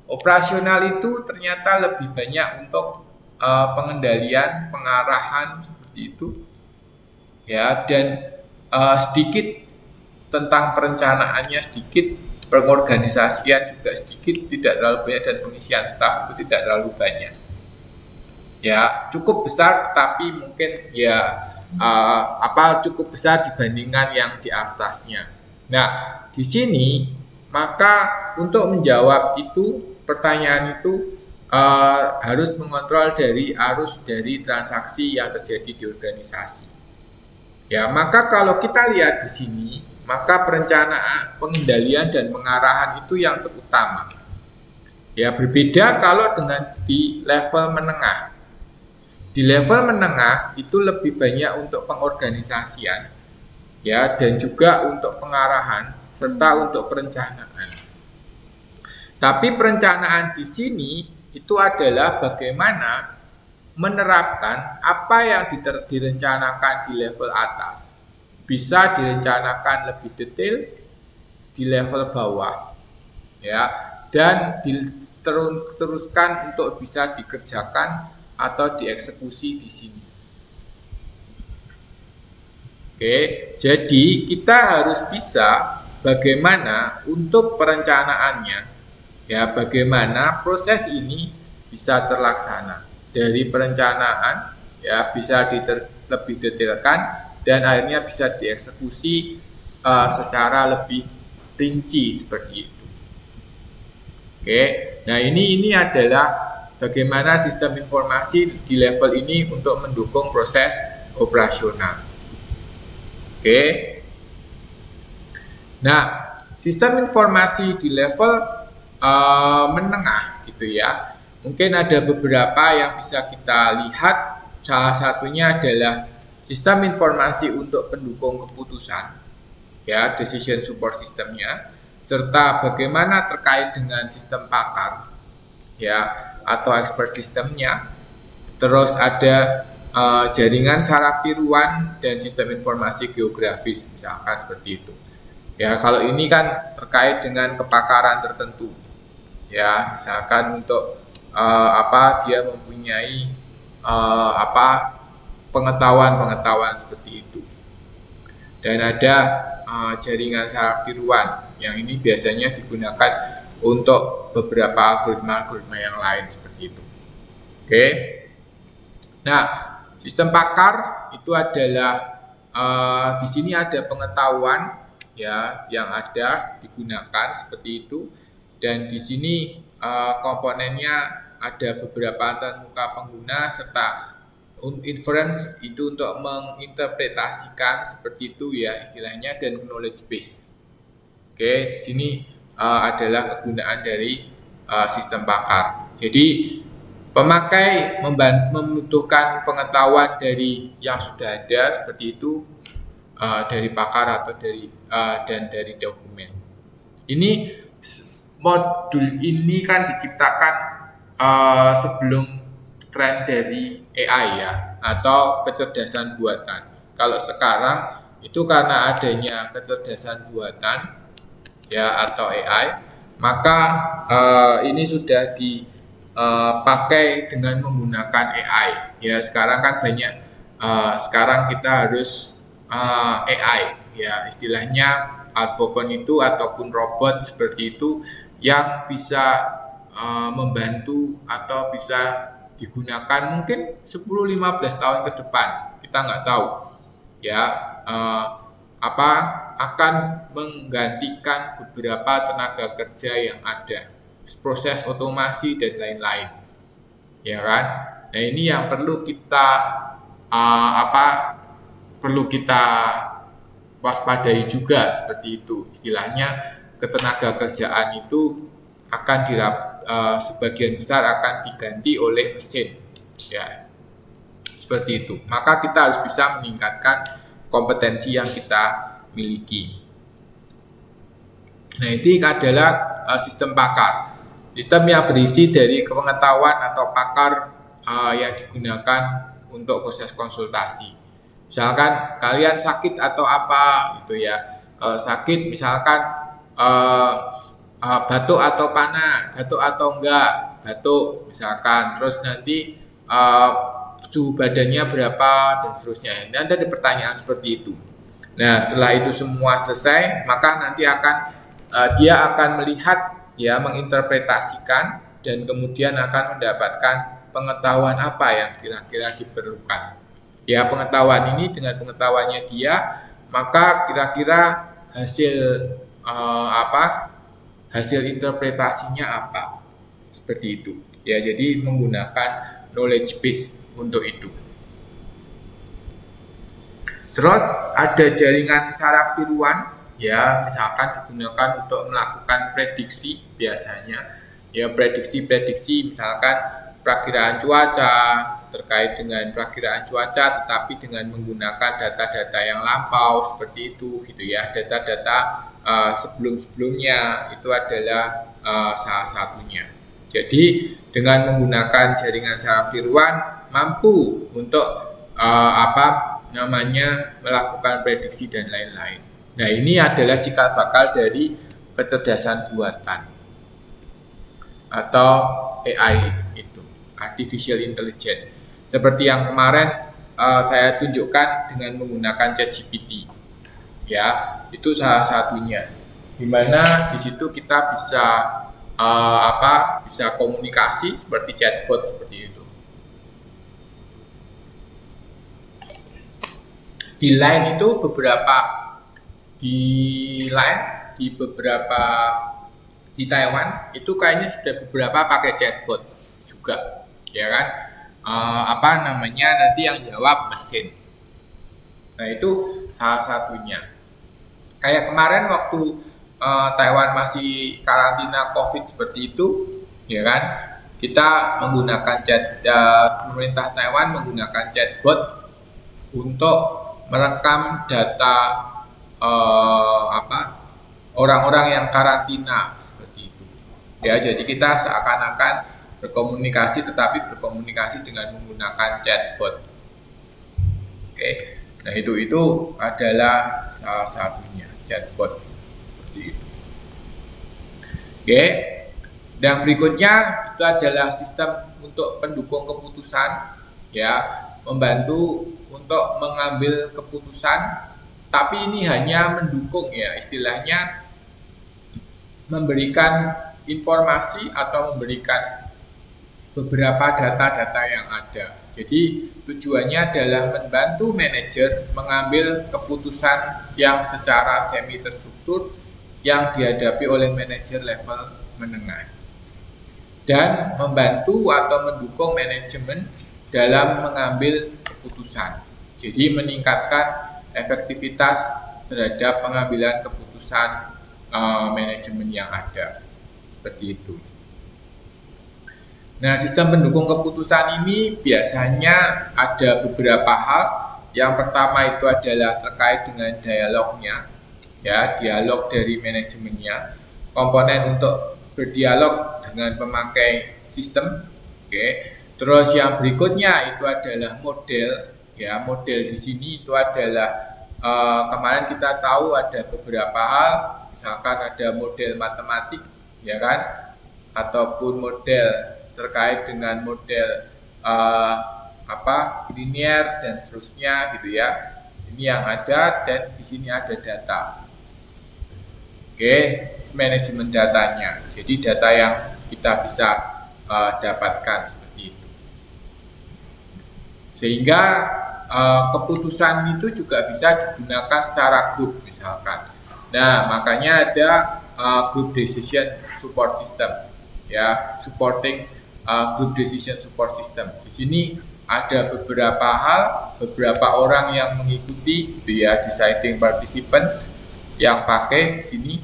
operasional itu ternyata lebih banyak untuk pengendalian, pengarahan seperti itu, ya, dan sedikit tentang perencanaannya, sedikit pengorganisasian juga sedikit, tidak terlalu banyak, dan pengisian staf itu tidak terlalu banyak. Ya, cukup besar, tapi mungkin ya cukup besar dibandingkan yang di atasnya. Nah, di sini maka untuk menjawab itu pertanyaan itu harus mengontrol dari arus dari transaksi yang terjadi di organisasi. Ya, maka kalau kita lihat di sini, maka perencanaan, pengendalian dan pengarahan itu yang terutama. Ya, berbeda kalau dengan di level menengah. Di level menengah itu lebih banyak untuk pengorganisasian, ya, dan juga untuk pengarahan serta untuk perencanaan. Tapi perencanaan di sini itu adalah bagaimana menerapkan apa yang direncanakan di level atas bisa direncanakan lebih detail di level bawah, ya, dan diteruskan untuk bisa dikerjakan atau dieksekusi di sini. Oke, jadi kita harus bisa bagaimana untuk perencanaannya, ya, bagaimana proses ini bisa terlaksana dari perencanaan, ya, bisa lebih detailkan dan akhirnya bisa dieksekusi secara lebih rinci seperti itu. Oke, nah ini adalah bagaimana sistem informasi di level ini untuk mendukung proses operasional. Oke. Nah, sistem informasi di level menengah gitu ya. Mungkin ada beberapa yang bisa kita lihat. Salah satunya adalah sistem informasi untuk pendukung keputusan, ya, decision support systemnya, serta bagaimana terkait dengan sistem pakar, ya, atau expert sistemnya. Terus ada jaringan saraf tiruan dan sistem informasi geografis, misalkan seperti itu. Ya, kalau ini kan terkait dengan kepakaran tertentu, ya, misalkan untuk dia mempunyai pengetahuan seperti itu. Dan ada jaringan saraf tiruan yang ini biasanya digunakan untuk beberapa algoritma yang lain seperti itu. Oke. Nah, sistem pakar itu adalah di sini ada pengetahuan, ya, yang ada digunakan seperti itu, dan di sini komponennya ada beberapa antarmuka pengguna serta inference itu untuk menginterpretasikan seperti itu, ya, istilahnya, dan knowledge base. Oke, di sini adalah kegunaan dari sistem pakar. Jadi pemakai membutuhkan pengetahuan dari yang sudah ada seperti itu, dari pakar atau dari dokumen. Ini modul ini kan diciptakan sebelum tren dari AI, ya, atau kecerdasan buatan. Kalau sekarang itu karena adanya kecerdasan buatan, ya, atau AI, maka ini sudah dipakai dengan menggunakan AI. Ya, sekarang kan banyak, sekarang kita harus AI, ya, istilahnya Alpopon itu ataupun robot seperti itu yang bisa membantu atau bisa digunakan mungkin 10-15 tahun ke depan, kita nggak tahu, ya, akan menggantikan beberapa tenaga kerja yang ada, proses otomasi dan lain-lain, ya kan. Nah, ini yang perlu kita perlu kita waspadai juga seperti itu. Istilahnya ketenaga kerjaan itu akan sebagian besar akan diganti oleh mesin, ya seperti itu. Maka kita harus bisa meningkatkan kompetensi yang kita miliki. Nah, ini adalah sistem pakar. Sistem yang berisi dari pengetahuan atau pakar yang digunakan untuk proses konsultasi. Misalkan kalian sakit atau apa gitu ya. Kalau sakit misalkan batuk atau panas, batuk atau enggak, batuk misalkan. Terus nanti suhu badannya berapa dan seterusnya. Dan ada pertanyaan seperti itu. Nah, setelah itu semua selesai, maka nanti dia akan melihat, ya, menginterpretasikan dan kemudian akan mendapatkan pengetahuan apa yang kira-kira diperlukan. Ya, pengetahuan ini dengan pengetahuannya dia, maka kira-kira hasil interpretasinya apa. Seperti itu. Ya, jadi menggunakan knowledge base untuk itu. Terus ada jaringan saraf tiruan, ya, misalkan digunakan untuk melakukan prediksi biasanya. Ya, prediksi misalkan perakiraan cuaca, terkait dengan perakiraan cuaca tetapi dengan menggunakan data-data yang lampau seperti itu gitu ya. Data-data sebelum-sebelumnya itu adalah salah satunya. Jadi dengan menggunakan jaringan saraf tiruan mampu untuk melakukan prediksi dan lain-lain. Nah, ini adalah cikal bakal dari kecerdasan buatan atau AI itu, artificial intelligence. Seperti yang kemarin saya tunjukkan dengan menggunakan ChatGPT. Ya, itu salah satunya. Di mana di situ kita bisa bisa komunikasi seperti chatbot seperti itu. Di Taiwan itu kayaknya sudah beberapa pakai chatbot juga, ya kan? Nanti yang jawab mesin. Nah, itu salah satunya. Kayak kemarin waktu Taiwan masih karantina COVID seperti itu, ya kan? Kita menggunakan pemerintah Taiwan menggunakan chatbot untuk merekam data orang-orang yang karantina seperti itu. Ya, jadi kita seakan-akan berkomunikasi tetapi berkomunikasi dengan menggunakan chatbot. Oke. Nah, itu adalah salah satunya chatbot seperti itu. Oke. Dan berikutnya itu adalah sistem untuk pendukung keputusan, ya, membantu untuk mengambil keputusan, tapi ini hanya mendukung, ya, istilahnya memberikan informasi atau memberikan beberapa data-data yang ada. Jadi tujuannya adalah membantu manajer mengambil keputusan yang secara semi terstruktur yang dihadapi oleh manajer level menengah, dan membantu atau mendukung manajemen dalam mengambil keputusan. Jadi meningkatkan efektivitas terhadap pengambilan keputusan manajemen yang ada. Seperti itu. Nah, sistem pendukung keputusan ini biasanya ada beberapa hal. Yang pertama itu adalah terkait dengan dialognya, ya, dialog dari manajemennya, komponen untuk berdialog dengan pemakai sistem. Oke. Terus yang berikutnya itu adalah model, ya, model di sini itu adalah kemarin kita tahu ada beberapa hal, misalkan ada model matematik, ya kan, ataupun model terkait dengan model linear dan seterusnya gitu ya. Ini yang ada, dan di sini ada data. Oke, manajemen datanya. Jadi data yang kita bisa dapatkan seperti itu. Sehingga keputusan itu juga bisa digunakan secara grup misalkan. Nah, makanya ada group decision support system, ya, supporting group decision support system. Di sini ada beberapa hal, beberapa orang yang mengikuti, gitu ya, deciding participants yang pakai sini.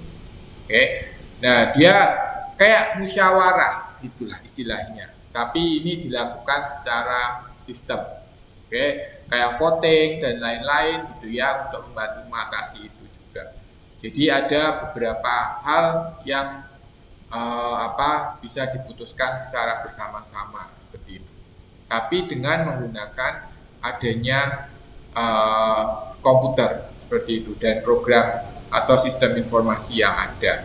Oke. Nah, dia kayak musyawarah itulah istilahnya. Tapi ini dilakukan secara sistem. Oke, kayak voting dan lain-lain gitu ya untuk membantu mengatasi itu juga. Jadi ada beberapa hal yang bisa diputuskan secara bersama-sama seperti itu. Tapi dengan menggunakan adanya komputer seperti itu dan program atau sistem informasi yang ada.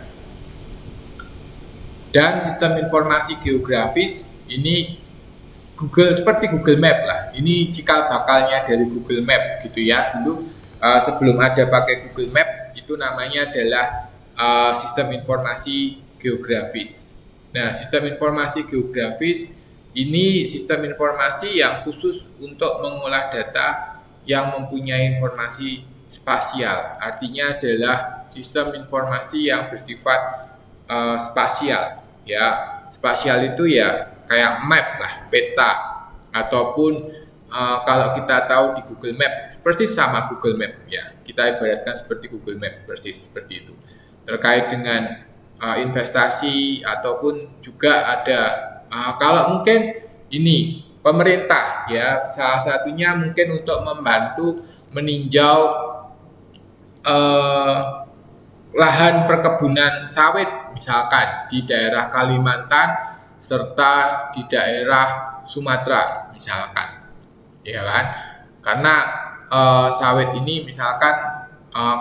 Dan sistem informasi geografis ini seperti Google Map lah. Ini cikal bakalnya dari Google Map gitu ya. Dulu sebelum ada pakai Google Map itu namanya adalah sistem informasi geografis. Nah, sistem informasi geografis ini sistem informasi yang khusus untuk mengolah data yang mempunyai informasi spasial. Artinya adalah sistem informasi yang bersifat spasial. Ya, spasial itu ya kayak map lah, peta, ataupun kalau kita tahu di Google Map, persis sama Google Map ya. Kita ibaratkan seperti Google Map, persis seperti itu. Terkait dengan investasi ataupun juga ada kalau mungkin ini pemerintah ya, salah satunya mungkin untuk membantu meninjau lahan perkebunan sawit misalkan di daerah Kalimantan serta di daerah Sumatera misalkan, ya kan? Karena sawit ini misalkan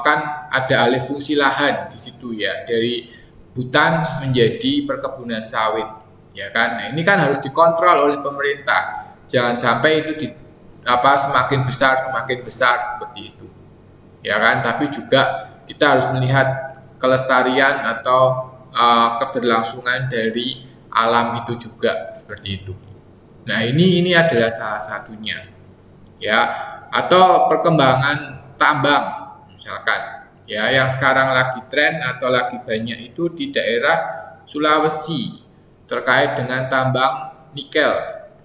kan ada alih fungsi lahan di situ ya, dari hutan menjadi perkebunan sawit, ya kan? Nah, ini kan harus dikontrol oleh pemerintah, jangan sampai itu semakin besar seperti itu, ya kan? Tapi juga kita harus melihat kelestarian atau keberlangsungan dari alam itu juga seperti itu. Nah, ini adalah salah satunya, ya. Atau perkembangan tambang, misalkan, ya, yang sekarang lagi tren atau lagi banyak itu di daerah Sulawesi terkait dengan tambang nikel.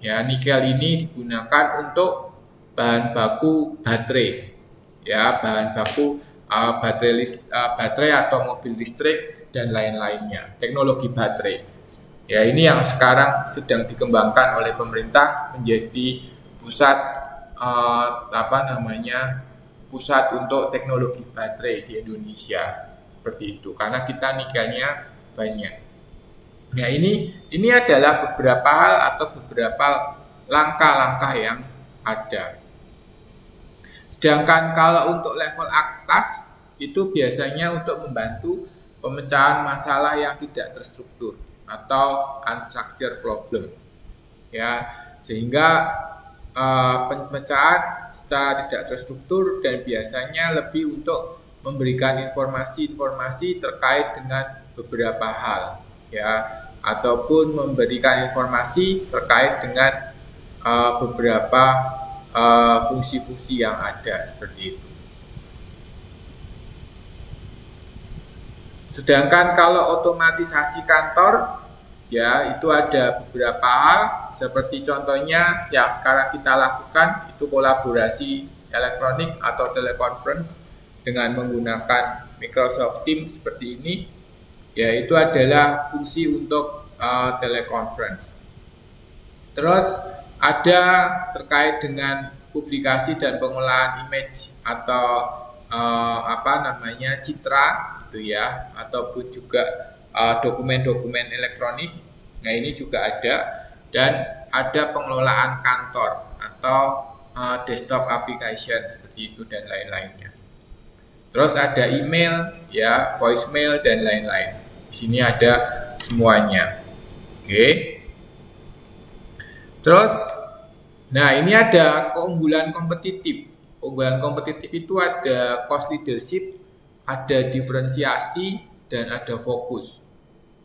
Ya, nikel ini digunakan untuk bahan baku baterai, ya, bahan baku baterai atau mobil listrik dan lain-lainnya, teknologi baterai. Ya, ini yang sekarang sedang dikembangkan oleh pemerintah menjadi pusat pusat untuk teknologi baterai di Indonesia seperti itu, karena kita nikelnya banyak. Nah, ini adalah beberapa hal atau beberapa langkah-langkah yang ada. Sedangkan kalau untuk level atas itu biasanya untuk membantu pemecahan masalah yang tidak terstruktur atau unstructured problem, ya, sehingga pemecahan secara tidak terstruktur dan biasanya lebih untuk memberikan informasi-informasi terkait dengan beberapa hal, ya, ataupun memberikan informasi terkait dengan beberapa fungsi-fungsi yang ada seperti itu. Sedangkan kalau otomatisasi kantor, ya, itu ada beberapa hal seperti contohnya yang sekarang kita lakukan itu kolaborasi elektronik atau teleconference dengan menggunakan Microsoft Teams seperti ini, ya, itu adalah fungsi untuk teleconference. Terus ada terkait dengan publikasi dan pengolahan image atau citra gitu ya, ataupun juga dokumen-dokumen elektronik. Nah, ini juga ada, dan ada pengelolaan kantor atau desktop application seperti itu dan lain-lainnya. Terus ada email, ya, voicemail dan lain-lain. Di sini ada semuanya. Oke. Terus, nah, ini ada keunggulan kompetitif. Keunggulan kompetitif itu ada cost leadership, ada diferensiasi, dan ada fokus.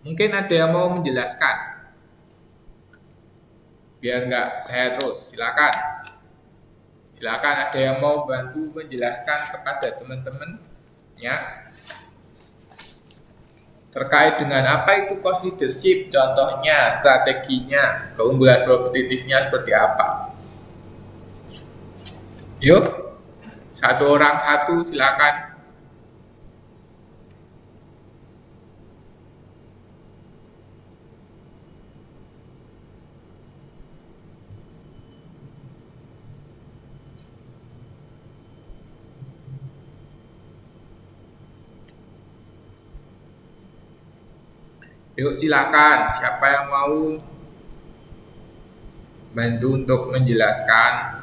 Mungkin ada yang mau menjelaskan? Biar nggak saya terus, silakan. Silakan, ada yang mau bantu menjelaskan kepada teman-teman, ya, terkait dengan apa itu cost leadership, contohnya, strateginya, keunggulan kompetitifnya seperti apa. Yuk, satu orang satu, silakan. Yuk, silakan. Siapa yang mau bantu untuk menjelaskan?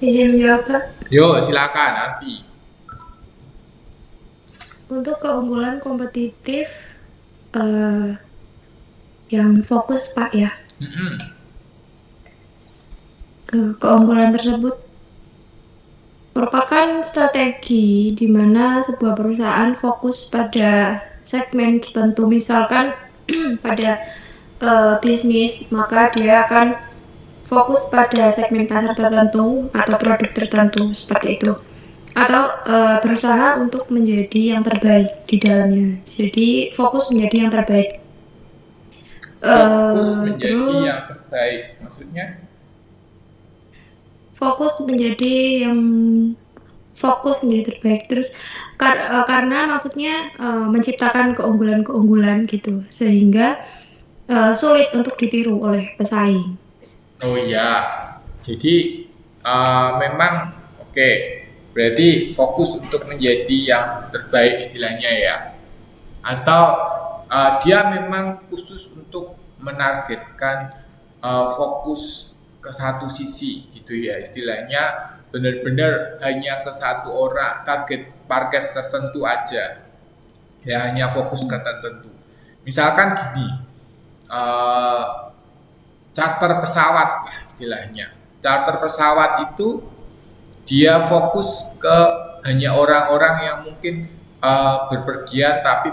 Izin menjawab, Pak. Yuk, silakan, Alfi. Untuk keunggulan kompetitif yang fokus, Pak, ya. Keunggulan tersebut merupakan strategi di mana sebuah perusahaan fokus pada segmen tertentu, misalkan pada bisnis, maka dia akan fokus pada segmen pasar tertentu atau produk tertentu seperti itu, atau berusaha untuk menjadi yang terbaik di dalamnya. Jadi fokus menjadi yang terbaik. Fokus menjadi Terus yang terbaik, maksudnya? fokus menjadi yang terbaik. Terus karena maksudnya menciptakan keunggulan-keunggulan gitu, sehingga sulit untuk ditiru oleh pesaing. Oh iya, jadi memang oke. Berarti fokus untuk menjadi yang terbaik istilahnya ya. Atau dia memang khusus untuk menargetkan fokus ke satu sisi gitu ya. Istilahnya benar-benar hanya ke satu orang, target market tertentu aja. Ya hanya fokus ke tertentu. Misalkan gini, charter pesawat lah istilahnya. Charter pesawat itu dia fokus ke hanya orang-orang yang mungkin berpergian tapi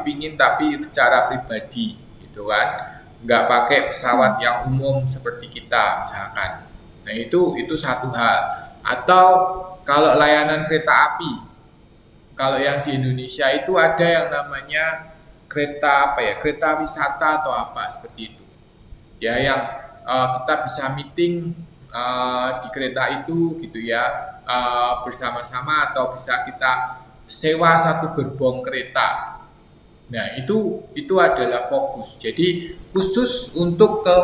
secara pribadi gitu kan, nggak pakai pesawat yang umum seperti kita misalkan. Nah itu satu hal. Atau kalau layanan kereta api, kalau yang di Indonesia itu ada yang namanya kereta wisata atau apa seperti itu ya, yang kita bisa meeting di kereta itu gitu ya, bersama-sama, atau bisa kita sewa satu gerbong kereta. Nah itu adalah fokus. Jadi khusus untuk ke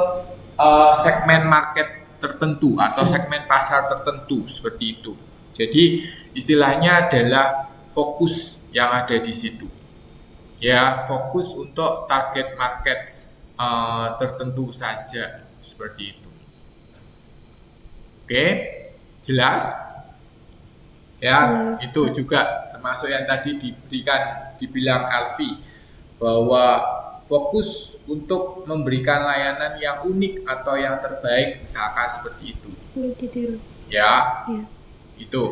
segmen market tertentu atau segmen pasar tertentu seperti itu. Jadi istilahnya adalah fokus yang ada di situ. Ya, fokus untuk target market tertentu saja seperti itu. Oke, jelas? Ya, itu juga termasuk yang tadi dibilang Alfi, bahwa fokus untuk memberikan layanan yang unik atau yang terbaik, misalkan seperti itu. Ya, itu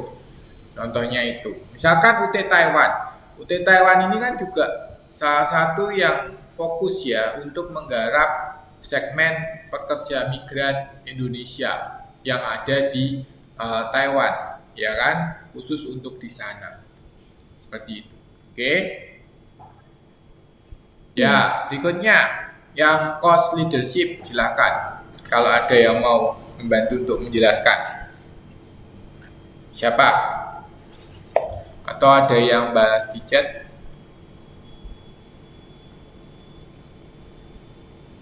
contohnya itu. Misalkan UT Taiwan ini kan juga salah satu yang fokus ya untuk menggarap segmen pekerja migran Indonesia yang ada di Taiwan, ya kan, khusus untuk di sana, seperti itu. Oke. Ya, berikutnya yang cost leadership, silakan. Kalau ada yang mau membantu untuk menjelaskan. Siapa? Atau ada yang bahas di chat?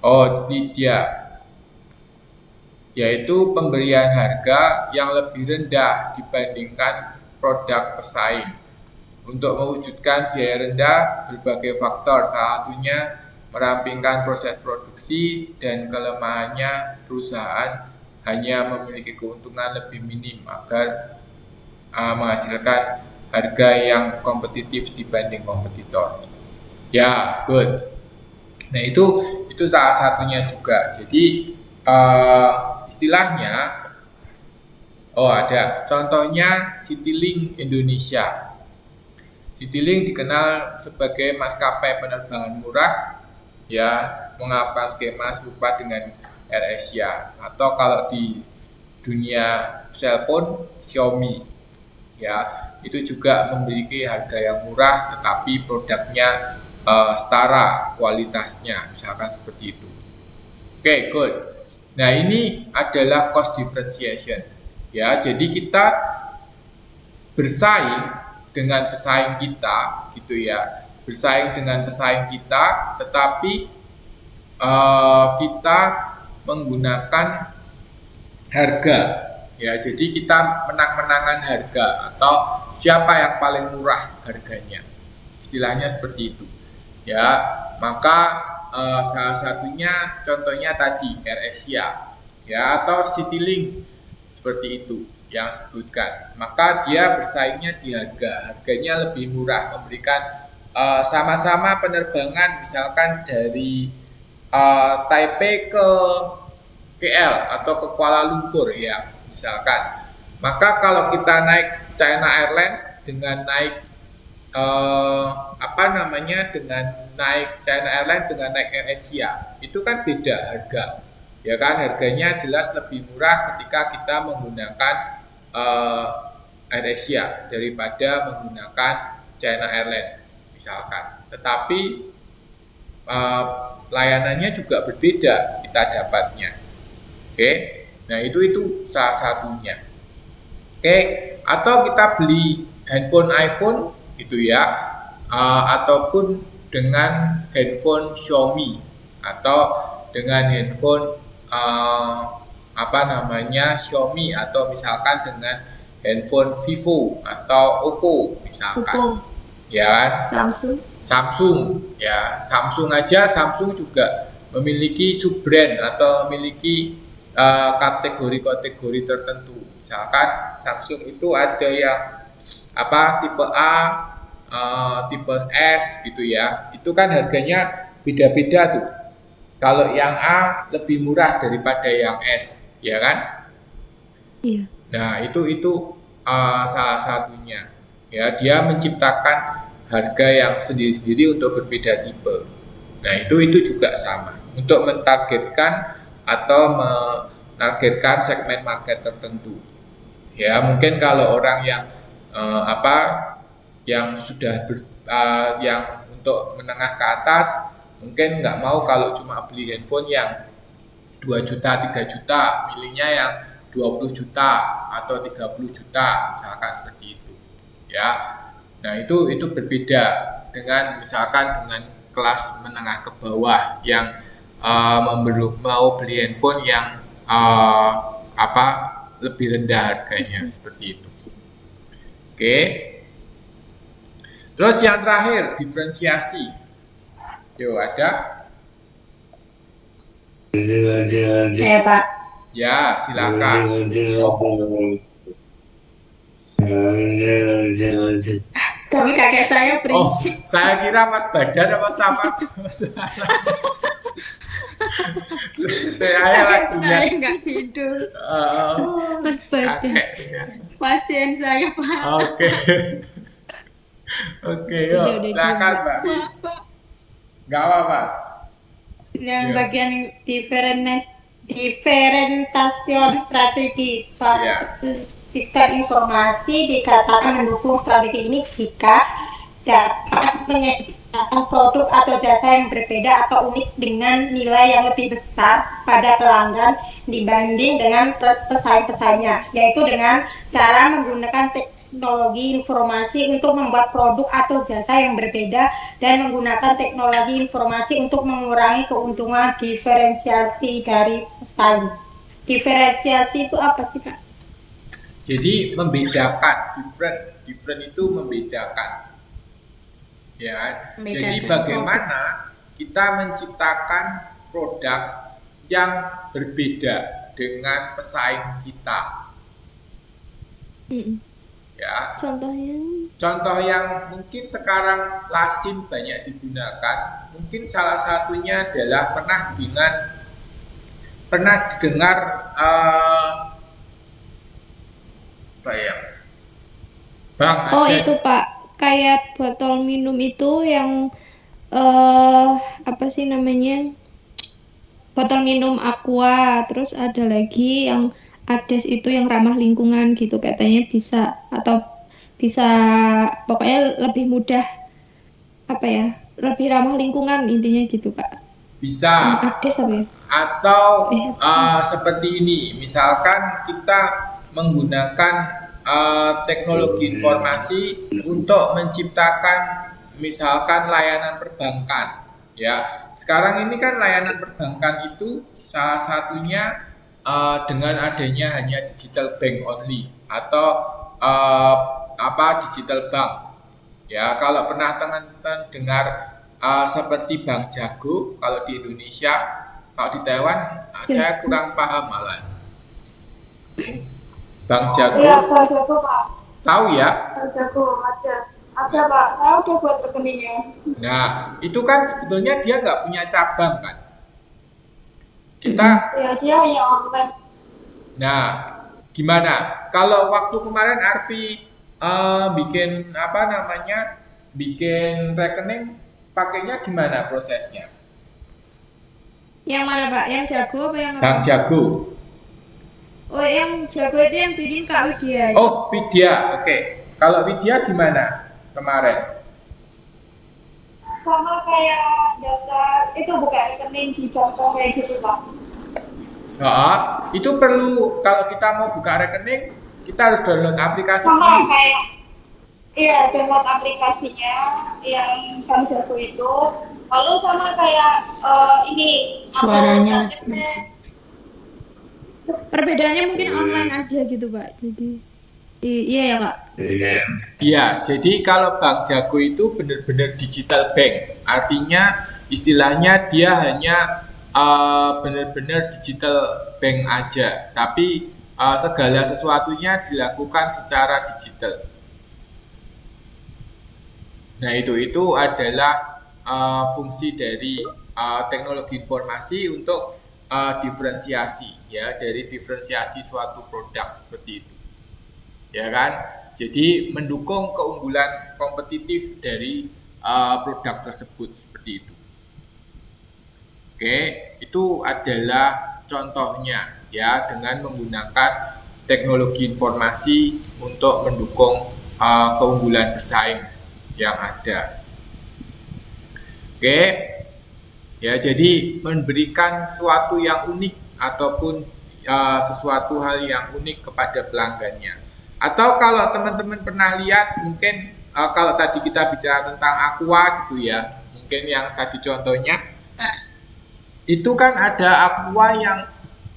Oh, ini dia. Yaitu pemberian harga yang lebih rendah dibandingkan produk pesaing. Untuk mewujudkan biaya rendah, berbagai faktor, salah satunya merampingkan proses produksi dan kelemahannya perusahaan hanya memiliki keuntungan lebih minim agar menghasilkan harga yang kompetitif dibanding kompetitor. Ya, good. Nah itu salah satunya juga. Jadi istilahnya, ada contohnya Citylink Indonesia. Citylink dikenal sebagai maskapai penerbangan murah, ya, menggunakan skema serupa dengan AirAsia, atau kalau di dunia cellphone Xiaomi, ya, itu juga memiliki harga yang murah tetapi produknya setara kualitasnya, misalkan seperti itu. Oke, good. Nah, ini adalah cost differentiation, ya. Jadi kita bersaing dengan pesaing kita, gitu ya, bersaing dengan pesaing kita, tetapi kita menggunakan harga, ya. Jadi kita menang-menangan harga atau siapa yang paling murah harganya, istilahnya seperti itu, ya. Maka salah satunya contohnya tadi AirAsia, ya, atau Citylink seperti itu yang sebutkan. Maka dia bersaingnya di harganya lebih murah, memberikan sama-sama penerbangan misalkan dari Taipei ke KL atau ke Kuala Lumpur, ya, misalkan. Maka kalau kita naik China Airlines dengan naik dengan naik China Airlines dengan naik AirAsia, itu kan beda harga, ya kan. Harganya jelas lebih murah ketika kita menggunakan AirAsia daripada menggunakan China Airlines misalkan. Tetapi layanannya juga berbeda kita dapatnya. Oke, nah itu salah satunya. Oke, atau kita beli handphone iPhone gitu ya, ataupun dengan handphone Xiaomi atau dengan handphone Xiaomi, atau misalkan dengan handphone Vivo atau Oppo misalkan, ya, Samsung, ya. Samsung juga memiliki sub-brand atau memiliki kategori-kategori tertentu. Misalkan Samsung itu ada yang tipe A, tipe S gitu ya. Itu kan harganya beda-beda tuh. Kalau yang A lebih murah daripada yang S, ya kan? Iya. Nah, itu salah satunya. Ya, dia menciptakan harga yang sendiri-sendiri untuk berbeda tipe. Nah, itu juga sama untuk mentargetkan atau menargetkan segmen market tertentu. Ya, mungkin kalau orang yang yang sudah yang untuk menengah ke atas mungkin nggak mau kalau cuma beli handphone yang 2 juta, 3 juta, milihnya yang 20 juta atau 30 juta, misalkan seperti itu, ya. Nah, itu berbeda dengan misalkan dengan kelas menengah ke bawah yang mau beli handphone yang lebih rendah harganya, seperti itu. Oke. Terus yang terakhir, diferensiasi. Yuk, ada? Ya, Pak. Ya, silakan. Tapi kakek saya Oh, berisik. saya kira Mas Badar apa sama? Saya lagi Saya lihat nggak tidur. Mas Badar. kakeknya. Pasien saya, Pak. Oke. Oke, yuk. Udah Silakan, Mbak. Pak. Nggak apa-apa. Yang Iya. bagian diferentation strategi suatu Iya. sistem informasi dikatakan mendukung strategi ini jika dapat menyediakan produk atau jasa yang berbeda atau unik dengan nilai yang lebih besar pada pelanggan dibanding dengan pesaing-pesaingnya, yaitu dengan cara menggunakan teknologi informasi untuk membuat produk atau jasa yang berbeda dan menggunakan teknologi informasi untuk mengurangi keuntungan diferensiasi dari pesaing. Diferensiasi itu apa sih, Pak? Jadi membedakan, different itu membedakan. Ya, jadi Membedakan. bagaimana kita menciptakan produk yang berbeda dengan pesaing kita. Ya, Contohnya, contoh yang mungkin sekarang lazim banyak digunakan, mungkin salah satunya adalah pernah didengar Bang oh Ajat. itu Pak, kayak botol minum itu yang apa sih namanya? Botol minum Aqua, terus ada lagi yang Ades itu yang ramah lingkungan gitu katanya bisa atau bisa pokoknya lebih mudah apa ya? Lebih ramah lingkungan intinya gitu, Kak. Bisa. Ades apa ya? Atau Apa sih? seperti ini, misalkan kita menggunakan teknologi informasi untuk menciptakan misalkan layanan perbankan. Ya, sekarang ini kan layanan perbankan itu salah satunya dengan adanya hanya digital bank only atau digital bank. Ya, kalau pernah teman-teman dengar seperti Bank Jago kalau di Indonesia, kalau di Taiwan saya kurang paham malah. Bank Jago, Iya, Pak Jago, Pak. tahu ya? Pak Jago ada. Ada, Pak. Saya udah buat rekeningnya. Nah, itu kan sebetulnya dia nggak punya cabang kan? Kita, Ya, dia hanya online. nah, gimana? Kalau waktu kemarin Arfi bikin bikin rekening, pakainya gimana prosesnya? Yang mana, Pak? Yang Jago apa yang apa? Bank Jago. Oh, yang Jago itu yang bikin Kak Widya. Oh, Widya, oke. Kalau Widya gimana kemarin? Sama kayak daftar, itu buka rekening di contoh kayak gitu, Pak. Itu perlu kalau kita mau buka rekening, kita harus download aplikasi Sama dulu. kayak, iya, download aplikasinya yang Bank Jago itu. Lalu sama kayak ini, Suaranya. Perbedaannya mungkin online aja gitu, Pak. Jadi iya ya, Kak. Iya, jadi kalau Bank Jago itu benar-benar digital bank. Artinya istilahnya dia hanya benar-benar digital bank aja, tapi segala sesuatunya dilakukan secara digital. Nah, itu adalah fungsi dari teknologi informasi untuk diferensiasi ya, dari diferensiasi suatu produk seperti itu. Ya kan? Jadi mendukung keunggulan kompetitif dari produk tersebut seperti itu. Oke, itu adalah contohnya ya, dengan menggunakan teknologi informasi untuk mendukung keunggulan bersaing yang ada. Oke, ya, jadi memberikan sesuatu yang unik ataupun sesuatu hal yang unik kepada pelanggannya. Atau kalau teman-teman pernah lihat, mungkin kalau tadi kita bicara tentang Aqua gitu ya, mungkin yang tadi contohnya, itu kan ada Aqua yang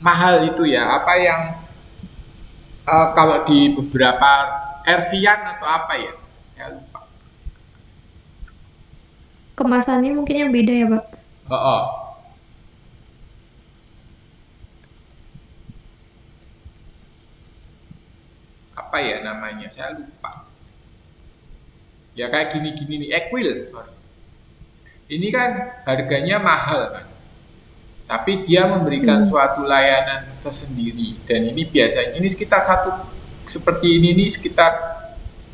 mahal itu ya, apa yang kalau di beberapa Ervian atau apa ya, saya lupa. Kemasannya mungkin yang beda ya, Pak. Apa ya namanya, saya lupa. Ya kayak gini-gini nih, Equil, sorry. Ini kan harganya mahal kan, tapi dia memberikan suatu layanan tersendiri. Dan ini biasanya, ini sekitar seperti ini nih sekitar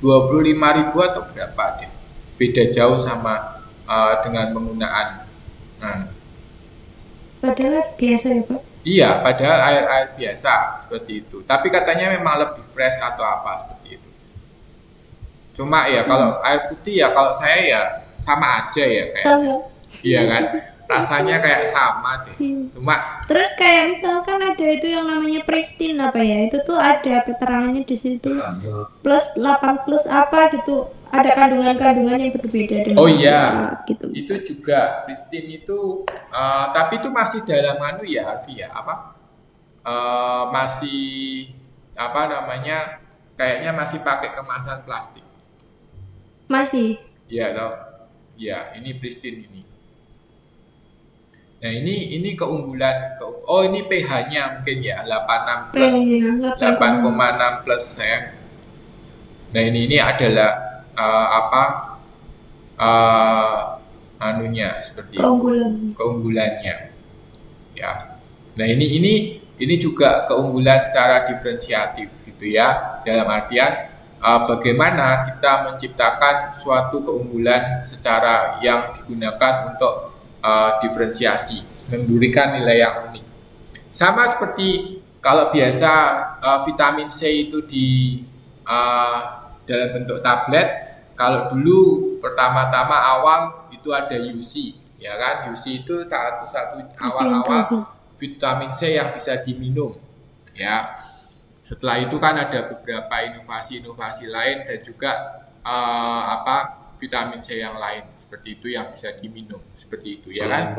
25.000 atau berapa deh. Beda jauh sama dengan penggunaan. Padahal biasa ya, Pak. Iya, padahal air biasa seperti itu. Tapi katanya memang lebih fresh atau apa seperti itu. Cuma ya kalau air putih ya, kalau saya ya sama aja ya kayak. Iya kan? Rasanya kayak sama deh. Cuma Terus kayak misalkan ada itu yang namanya Pristine apa ya? Itu tuh ada keterangannya di situ. Plus 8 plus apa gitu. Ada kandungan-kandungan yang berbeda dengan oh iya, gitu. itu juga Pristine itu, tapi itu masih dalam ya, Alfi ya, masih kayaknya masih pakai kemasan plastik. Masih. Iya loh, ya ini Pristine ini. Nah ini keunggulan, ini pH-nya mungkin ya 86 plus, 8,6 plus ya. Nah ini adalah seperti keunggulannya ya. Nah ini juga keunggulan secara diferensiatif gitu ya, dalam artian bagaimana kita menciptakan suatu keunggulan secara yang digunakan untuk diferensiasi, memberikan nilai yang unik. Sama seperti kalau biasa vitamin C itu di dalam bentuk tablet, kalau dulu pertama-tama awal itu ada UC, ya kan? UC itu satu awal-awal vitamin C yang bisa diminum, ya. Setelah itu kan ada beberapa inovasi-inovasi lain dan juga vitamin C yang lain seperti itu yang bisa diminum, seperti itu, ya kan?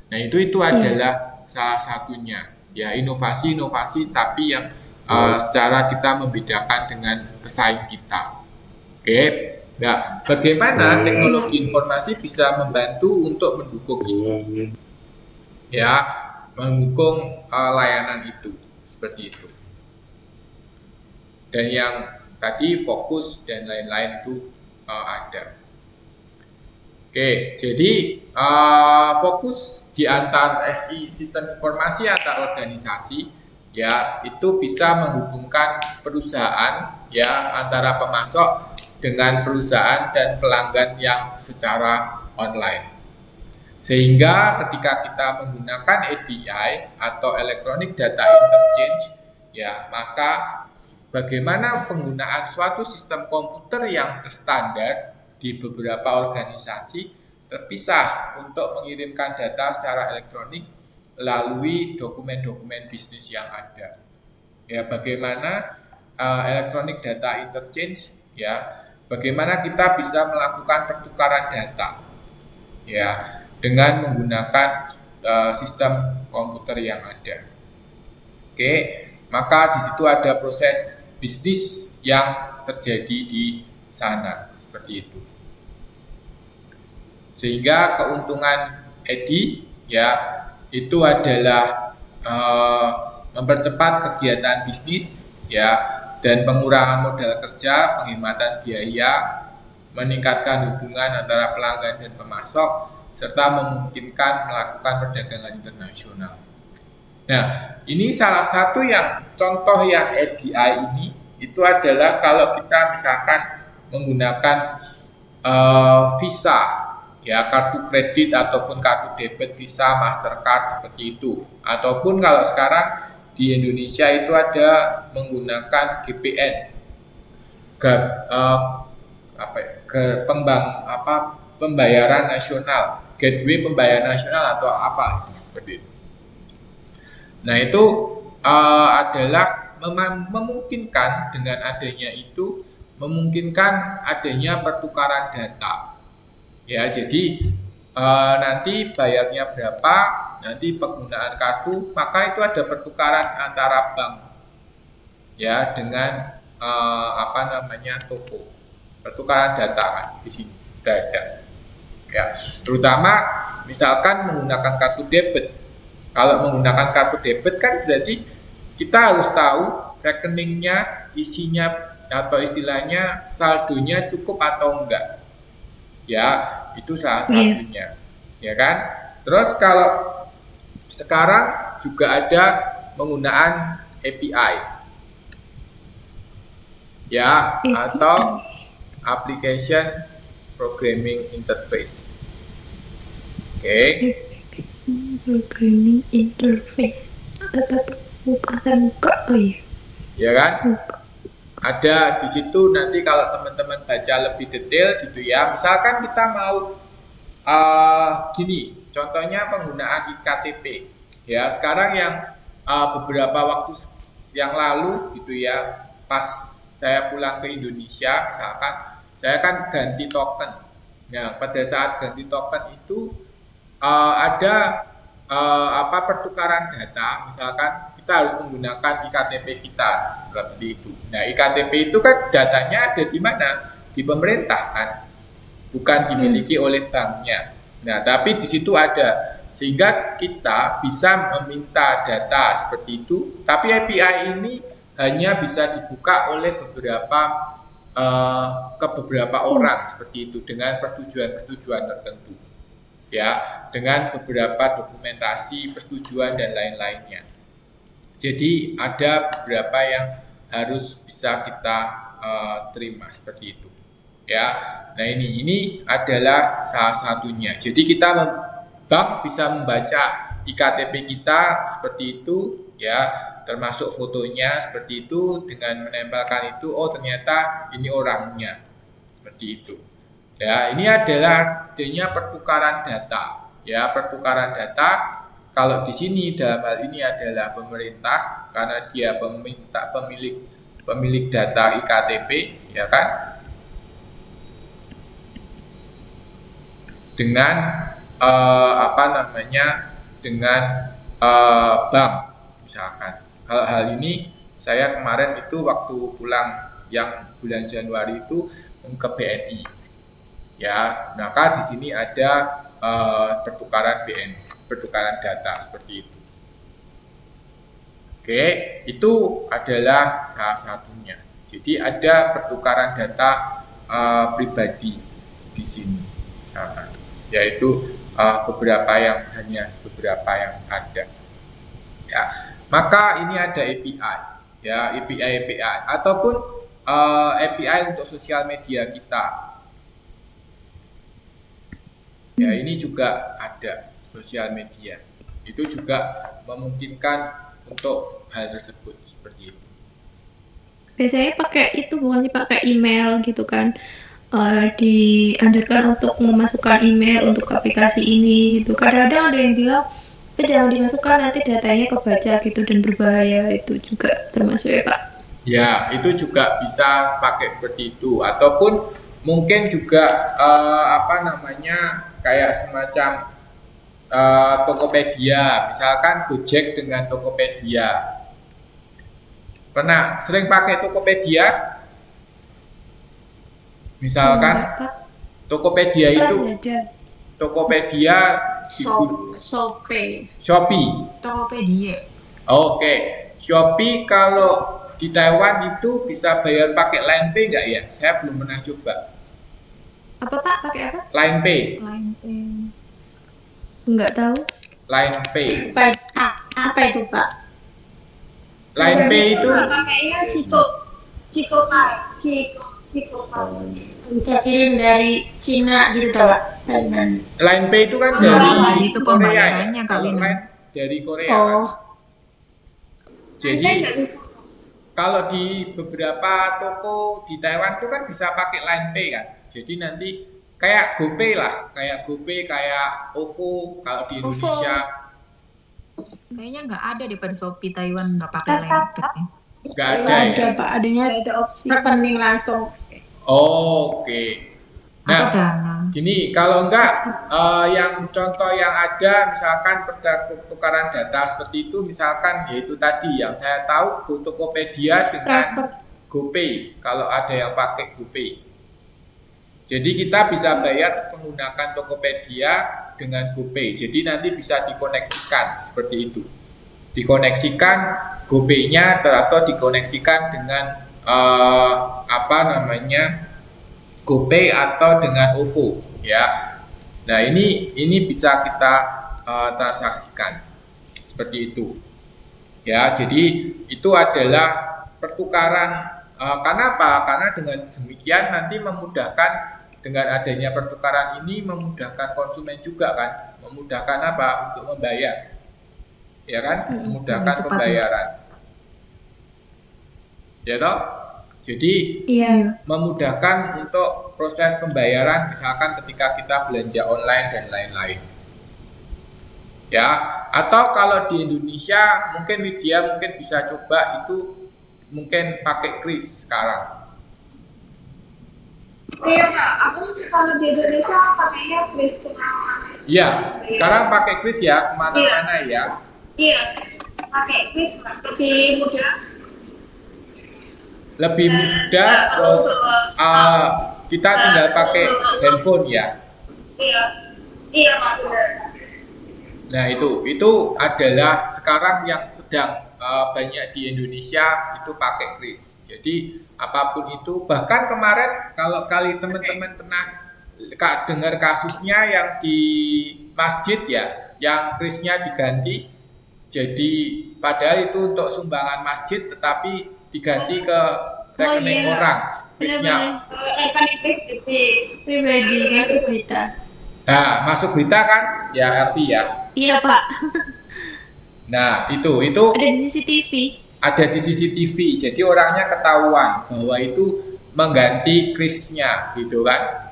Nah itu adalah salah satunya, ya, inovasi-inovasi tapi yang secara kita membedakan dengan pesaing kita. Oke. Nah, bagaimana teknologi informasi bisa membantu untuk mendukung itu? Ya, mendukung layanan itu, seperti itu. Dan yang tadi fokus dan lain-lain itu ada. Oke, jadi fokus di antar SI, sistem informasi antar organisasi, ya, itu bisa menghubungkan perusahaan, ya, antara pemasok dengan perusahaan dan pelanggan yang secara online. Sehingga ketika kita menggunakan EDI atau Electronic Data Interchange, ya, maka bagaimana penggunaan suatu sistem komputer yang berstandar di beberapa organisasi terpisah untuk mengirimkan data secara elektronik melalui dokumen-dokumen bisnis yang ada. Ya, bagaimana Electronic Data Interchange, ya, bagaimana kita bisa melakukan pertukaran data, ya, dengan menggunakan sistem komputer yang ada. Oke, maka di situ ada proses bisnis yang terjadi di sana, seperti itu. Sehingga keuntungan EDI, ya, itu adalah mempercepat kegiatan bisnis, ya, dan pengurangan modal kerja, penghematan biaya, meningkatkan hubungan antara pelanggan dan pemasok, serta memungkinkan melakukan perdagangan internasional. Nah, ini salah satu yang contoh yang EDI ini itu adalah kalau kita misalkan menggunakan Visa, ya, kartu kredit ataupun kartu debit Visa, Mastercard, seperti itu. Ataupun kalau sekarang di Indonesia itu ada menggunakan GPN, pembayaran nasional, gateway pembayaran nasional atau apa seperti itu. Nah itu adalah memungkinkan, dengan adanya itu memungkinkan adanya pertukaran data. Ya, jadi nanti bayarnya berapa, nanti penggunaan kartu, maka itu ada pertukaran antara bank, ya, dengan toko. Pertukaran data kan di sini sudah ada. Ya, terutama misalkan menggunakan kartu debit. Kalau menggunakan kartu debit kan berarti kita harus tahu rekeningnya, isinya atau istilahnya saldonya cukup atau enggak. Ya, itu salah satunya. Ya kan? Terus kalau sekarang juga ada penggunaan API. Ya, atau Application Programming Interface. Oke. Application Programming Interface. Buka, oh iya. Ya kan? Ada di situ nanti kalau teman-teman baca lebih detail gitu ya. Misalkan kita mau gini, contohnya penggunaan iktp. Ya, sekarang yang beberapa waktu yang lalu gitu ya, pas saya pulang ke Indonesia, misalkan saya kan ganti token. Nah, pada saat ganti token itu ada pertukaran data, misalkan kita harus menggunakan iktp kita seperti itu. Nah, iktp itu kan datanya ada di mana? Di pemerintah kan, bukan dimiliki oleh banknya. Nah, tapi di situ ada, sehingga kita bisa meminta data seperti itu. Tapi API ini hanya bisa dibuka oleh beberapa orang seperti itu dengan persetujuan tertentu, ya, dengan beberapa dokumentasi persetujuan dan lain-lainnya. Jadi ada beberapa yang harus bisa kita terima seperti itu. Ya, nah ini adalah salah satunya. Jadi bank bisa membaca iktp kita seperti itu, ya, termasuk fotonya seperti itu, dengan menempelkan itu, oh ternyata ini orangnya, seperti itu. Ya, ini adalah adanya pertukaran data. Ya, pertukaran data. Kalau di sini dalam hal ini adalah pemerintah, karena dia pemilik data iktp, ya kan? Dengan dengan bank misalkan. Kalau hal ini saya kemarin itu waktu pulang yang bulan Januari itu ke BNI, ya, maka di sini ada pertukaran data seperti itu. Oke, itu adalah salah satunya. Jadi ada pertukaran data pribadi di sini, yaitu beberapa yang ada. Ya, maka ini ada API, ya, API ataupun API untuk sosial media kita. Ya, ini juga ada sosial media. Itu juga memungkinkan untuk hal tersebut seperti itu. Biasanya pakai itu bukan sih, pakai email gitu kan. Dianjurkan untuk memasukkan email untuk aplikasi ini gitu. Kadang-kadang ada yang bilang jangan dimasukkan, nanti datanya kebaca gitu dan berbahaya. Itu juga termasuk ya Pak? Ya, itu juga bisa pakai seperti itu. Ataupun mungkin juga kayak semacam Tokopedia, misalkan Gojek dengan Tokopedia. Pernah sering pakai Tokopedia? Misalkan Tokopedia itu Shopee. Tokopedia. Oke. Shopee kalau di Taiwan itu bisa bayar pakai Line Pay nggak ya? Saya belum pernah coba. Apa Pak? Pakai apa? Line Pay. Nggak tahu. Line Pay. Apa itu Pak? Line Pay itu pakainya Ciko Bisa kirim dari Cina gitu Pak? Line Pay itu kan dari itu Korea ya. pembayarannya Kalau kali ini. Line dari Korea. Oh. Kan? Jadi kalau di beberapa toko di Taiwan itu kan bisa pakai Line Pay kan. Jadi nanti kayak GoPay lah, kayak OVO kalau di Indonesia. Kayaknya nggak ada di pada Shopee Taiwan nggak pakai Tes Line apa? Pay. Nggak ada Nggak ya. ada Pak, adanya Ada opsi. rekening langsung. Oke. Atau Nah, Dana. gini, kalau enggak yang contoh yang ada misalkan pertukaran data seperti itu, misalkan yaitu tadi yang saya tahu Tokopedia dengan Transfer. GoPay, kalau ada yang pakai GoPay. Jadi kita bisa bayar menggunakan Tokopedia dengan GoPay. Jadi nanti bisa dikoneksikan seperti itu. Dikoneksikan GoPay-nya atau dikoneksikan dengan GoPay atau dengan OVO, ya. Nah, ini bisa kita transaksikan seperti itu. Ya, jadi itu adalah pertukaran. Karena apa? Karena dengan demikian nanti memudahkan, dengan adanya pertukaran ini memudahkan konsumen juga kan, memudahkan apa? Untuk membayar. Ya kan? Memudahkan cepat. pembayaran. Ya toh? Jadi Iya. memudahkan untuk proses pembayaran misalkan ketika kita belanja online dan lain-lain. Ya, atau kalau di Indonesia mungkin Widya bisa coba itu mungkin pakai kris sekarang. Iya Pak, aku kalau di Indonesia pakainya kris. Iya, sekarang pakai kris ya kemana-mana ya. Iya, pakai kris Pak, lebih mudah. Lebih mudah, terus kita tinggal pakai handphone ya. Iya Pak, benar. Nah itu adalah sekarang yang sedang banyak di Indonesia itu pakai kris. Jadi apapun itu, bahkan kemarin kalau kali teman-teman pernah dengar kasusnya yang di masjid ya, yang krisnya diganti. Jadi padahal itu untuk sumbangan masjid, tetapi diganti ke rekening iya. orang. Krisnya. Benar-benar rekening pribadi masuk berita. Nah, masuk berita kan? Ya, Arfi ya. Iya Pak, Nah, itu ada di CCTV. ada di CCTV. Jadi orangnya ketahuan bahwa itu mengganti krisnya, gitu kan?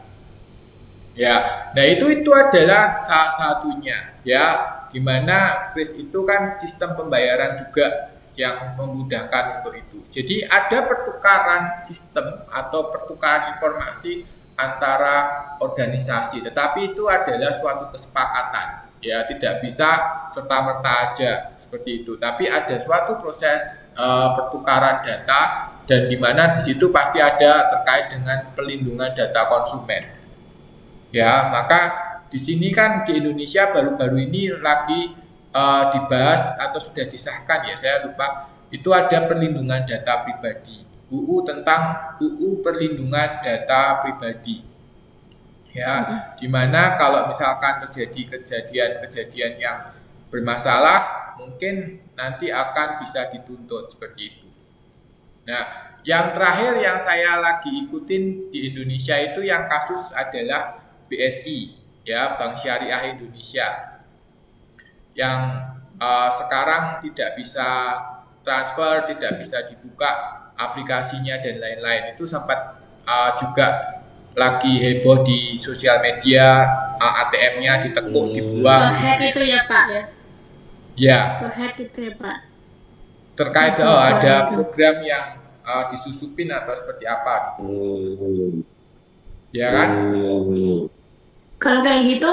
Ya, nah itu adalah salah satunya, ya, dimana kris itu kan sistem pembayaran juga yang memudahkan untuk itu. Jadi ada pertukaran sistem atau pertukaran informasi antara organisasi, tetapi itu adalah suatu kesepakatan, ya, tidak bisa serta-merta aja seperti itu. Tapi ada suatu proses pertukaran data dan di mana di situ pasti ada terkait dengan pelindungan data konsumen. Ya, maka di sini kan di Indonesia baru-baru ini lagi dibahas atau sudah disahkan ya, saya lupa, itu ada perlindungan data pribadi. UU tentang UU perlindungan data pribadi. Ya, dimana kalau misalkan terjadi kejadian-kejadian yang bermasalah, mungkin nanti akan bisa dituntut seperti itu. Nah, yang terakhir yang saya lagi ikutin di Indonesia itu yang kasus adalah BSI, ya, Bank Syariah Indonesia, yang sekarang tidak bisa transfer, tidak bisa dibuka aplikasinya dan lain-lain. Itu sempat juga lagi heboh di sosial media, ATM-nya ditekuk, dibuang. Terhack itu ya Pak ya? Ya. Terhack itu ya Pak? Terkait ada program yang disusupin atau seperti apa? Ya kan? Kalau kayak gitu,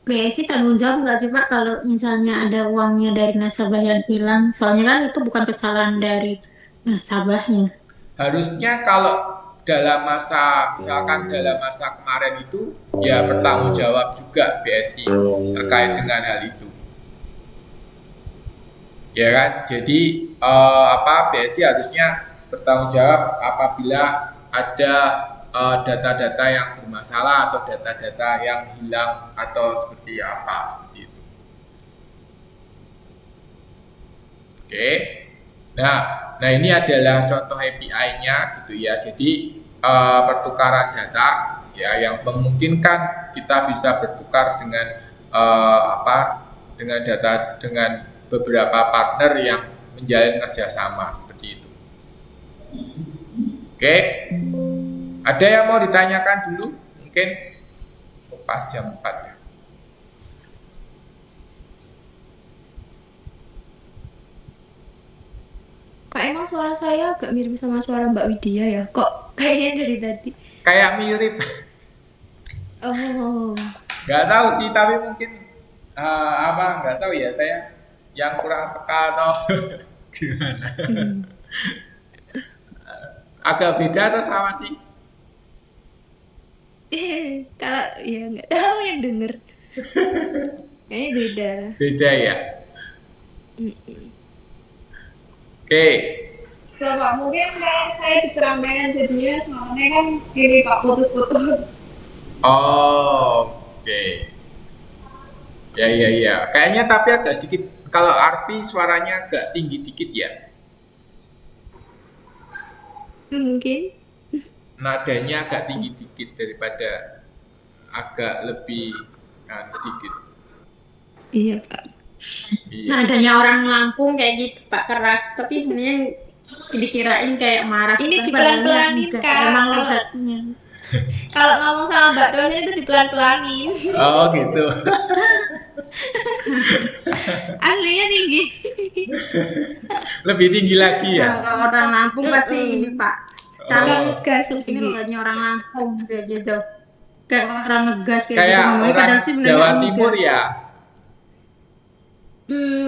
BSI tanggung jawab nggak sih Pak kalau misalnya ada uangnya dari nasabah yang hilang? Soalnya kan itu bukan kesalahan dari nasabahnya. Harusnya kalau dalam masa, misalkan dalam masa kemarin itu, ya bertanggung jawab juga BSI terkait dengan hal itu. Ya kan? Jadi BSI harusnya bertanggung jawab apabila ada data-data yang bermasalah atau data-data yang hilang atau seperti apa, seperti itu. Oke. Nah ini adalah contoh API-nya gitu ya. Jadi pertukaran data ya yang memungkinkan kita bisa bertukar dengan dengan data dengan beberapa partner yang menjalin kerjasama seperti itu. Oke. Ada yang mau ditanyakan dulu? Mungkin pas jam 4 ya. Kak, emang suara saya agak mirip sama suara Mbak Widya ya? Kok kayaknya dari tadi? Kayak mirip. Oh. Nggak tahu sih, tapi mungkin nggak tahu ya, saya yang kurang peka atau gimana. Agak beda atau sama sih? Kalau ya nggak tahu yang denger. Kayaknya beda. Beda ya. Oke. Kalau Pak, mungkin kalau saya dikeramaikan jadinya semuanya kan ini Pak putus-putus. Oh, oke. Ya. Kayaknya tapi agak sedikit. Kalau Arfi suaranya agak tinggi dikit ya. Mungkin. Nadanya agak tinggi dikit daripada agak lebih dikit. Iya Pak. Iya. Nah, adanya orang Lampung kayak gitu Pak, keras. Tapi sebenarnya dikirain kayak marah. Ini padahal dipelan-pelanin, enggak. Kak. Emang logatnya. Kalau ngomong sama Mbak dosen itu dipelan-pelanin. Oh gitu. Aslinya tinggi. Lebih tinggi lagi ya. Kalau orang Lampung pasti ini Pak. Oh. Gas Ini tinggi. logatnya orang Lampung kayak gitu. Kayak orang ngegas kayak Kayak gitu. Ngomongnya orang padahal sih sebenarnya Jawa enggak. Timur ya.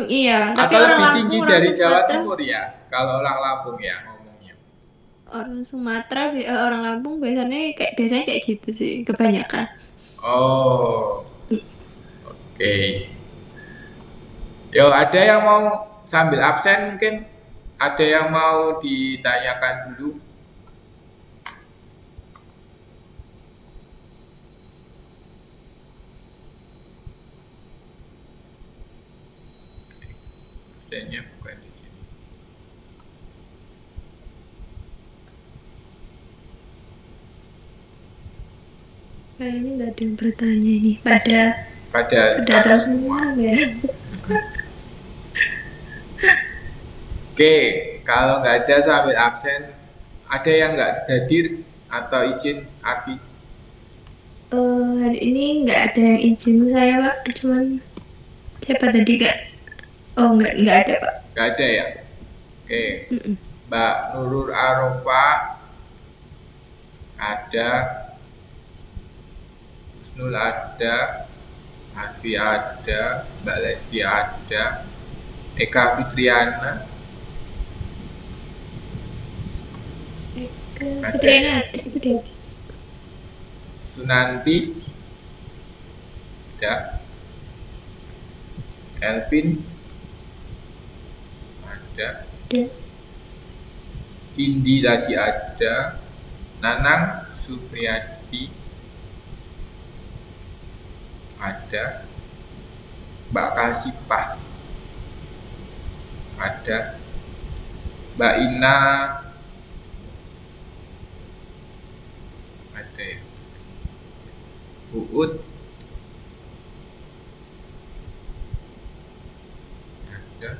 Iya. Tapi Atau orang lebih Lampung, tinggi orang dari Jawa Sumatera, Timur ya. Kalau orang Lampung ya ngomongnya. orang Sumatera, orang Lampung biasanya kayak gitu sih kebanyakan. Oh. Oke. Yo, ada yang mau sambil absen mungkin? Ada yang mau ditanyakan dulu? Absennya bukan di sini. Kayaknya nggak ada yang bertanya ini. Pada Pada sudah tahu semua ya. Oke, kalau nggak ada saya ambil absen. Ada yang nggak hadir atau izin Arfi? Hari ini nggak ada yang izin saya Pak. Cuman siapa tadi Kak? Oh nggak ada Pak. Nggak ada ya? Oke, Mm-mm. Mbak Nurul Arofa ada, Husnul ada, Arfi ada, Mbak Lesti ada, Eka Fitriana ada, Fitriana ada itu di atas. Sunanti ada, Elvin ada, Ada. Indi tadi ada, Nanang Supriyadi ada, Mbak Kasipah ada, Mbak Ina ada ya, Uut ada,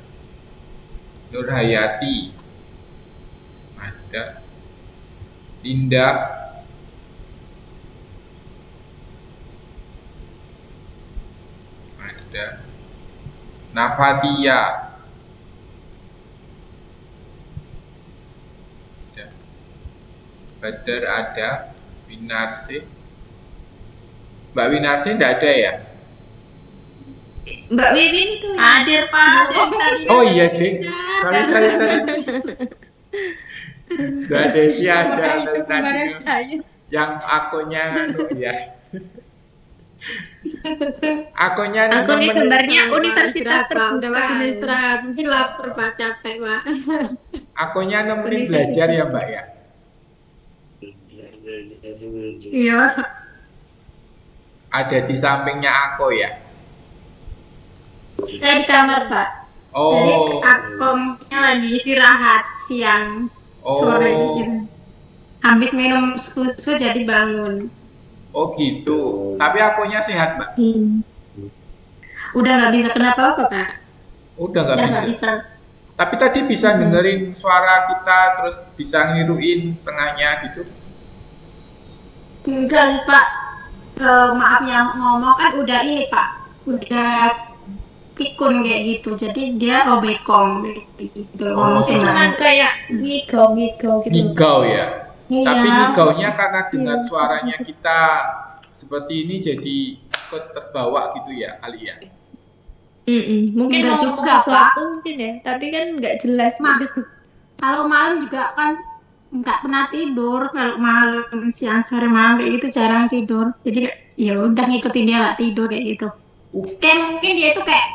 Nur Hayati ada, Dinda ada, Nafatia ada, Badar ada, Winarsi, Mbak Winarsi enggak ada ya? Mbak Wiwin itu. Hadir Pak. Dari tadi Oh iya deh, sorry. Mbak Desi ada Makanya itu dari tadi kemarin saya. yang akunnya anu ya. Akunnya Aku ini nemenin- gambarnya universitas Istirahat, Pak. Udah terbuka. waktunya istirahat. Mungkin lapar Pak, capek Pak. akunnya nemenin Universitas. belajar ya Mbak ya. Iya. Ada di sampingnya aku ya. Saya di kamar Pak. Jadi Oh, akomnya lagi istirahat siang sore oh, gitu. Habis minum susu jadi bangun. oh gitu. Tapi akunnya sehat Mbak. Udah nggak bisa kenapa-apa Pak. Udah nggak Udah bisa. nggak bisa. Tapi tadi bisa dengerin suara kita, terus bisa niruin setengahnya gitu. Enggak sih, Pak. Maaf yang ngomong kan udah ini Pak. Udah pikun kayak gitu. Jadi dia robekong gitu. Oh. Ngomong Cuman sembarangan. kayak ngigau gitu. Ngigau ya. Iya. Tapi ngigaunya karena dengar suaranya kita seperti ini jadi ikut terbawa gitu ya kali ya. Mungkin Enggak mau juga, ngomong sesuatu mungkin ya, tapi kan nggak jelas. Ma. gitu. Kalau malam juga kan nggak pernah tidur. Kalau malam siang sore malam kayak gitu jarang tidur. Jadi ya udah ngikutin dia nggak tidur kayak gitu. Kayak mungkin dia itu kayak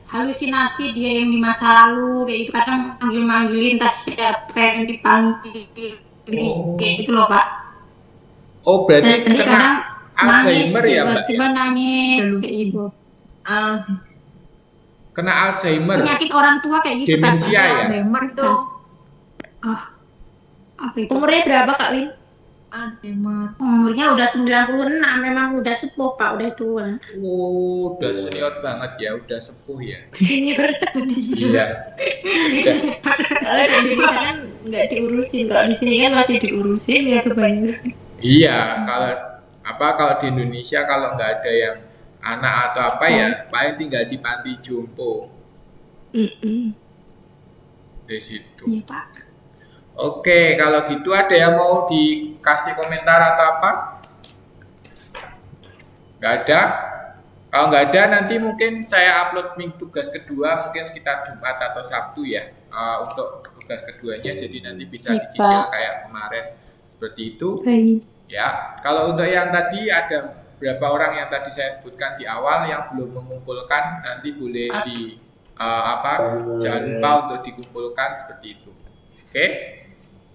halusinasi dia yang di masa lalu kayak gitu. Kadang manggil-manggilin tas siapa yang dipanggil Oh. kayak gitu loh Pak. Oh berarti Jadi kadang kena nangis Alzheimer ya Mbak? tiba-tiba Ya? nangis kayak gitu. Kena Alzheimer, Penyakit orang tua kayak gitu Pak. demensia ya? Alzheimer itu. Oh, apa itu? Umurnya berapa Kak Win? Umurnya udah 96, memang udah sepuh Pak, udah tua. Oh, udah senior banget ya, udah sepuh ya. Senior. Iya. Udah. Kalau di Indonesia kan nggak diurusin, kalau di sini kan masih diurusin ya kebanyakan. Iya, kalau di Indonesia kalau nggak ada yang anak atau apa ya, paling tinggal di panti jompo di situ. Iya Pak. Oke, kalau gitu ada yang mau dikasih komentar atau apa? Nggak ada? Kalau nggak ada nanti mungkin saya upload tugas kedua mungkin sekitar Jumat atau Sabtu ya untuk tugas keduanya jadi nanti bisa Iya, dicicil Pak. kayak kemarin seperti itu Baik. ya. Kalau untuk yang tadi ada berapa orang yang tadi saya sebutkan di awal yang belum mengumpulkan nanti boleh jangan lupa untuk dikumpulkan seperti itu. Oke,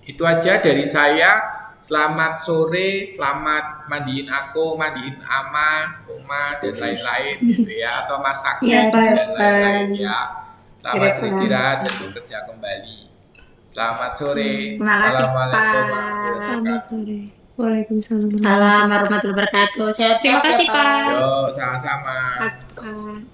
itu aja dari saya. Selamat sore, selamat mandiin aku, mandiin Ama, Uma, dan lain-lain gitu ya, atau Mas Hakim Iya, Pak. dan lain-lain ya. Selamat Iya, Pak. beristirahat dan bekerja kembali. Selamat sore. Terima kasih, Assalamualaikum Pak. warahmatullahi Selamat wabarakatuh. sore. Waalaikumsalam. Salam warahmatullahi wabarakatuh. Sehat-sehat Terima kasih, ya, Pak. Yo, sama-sama. Pak.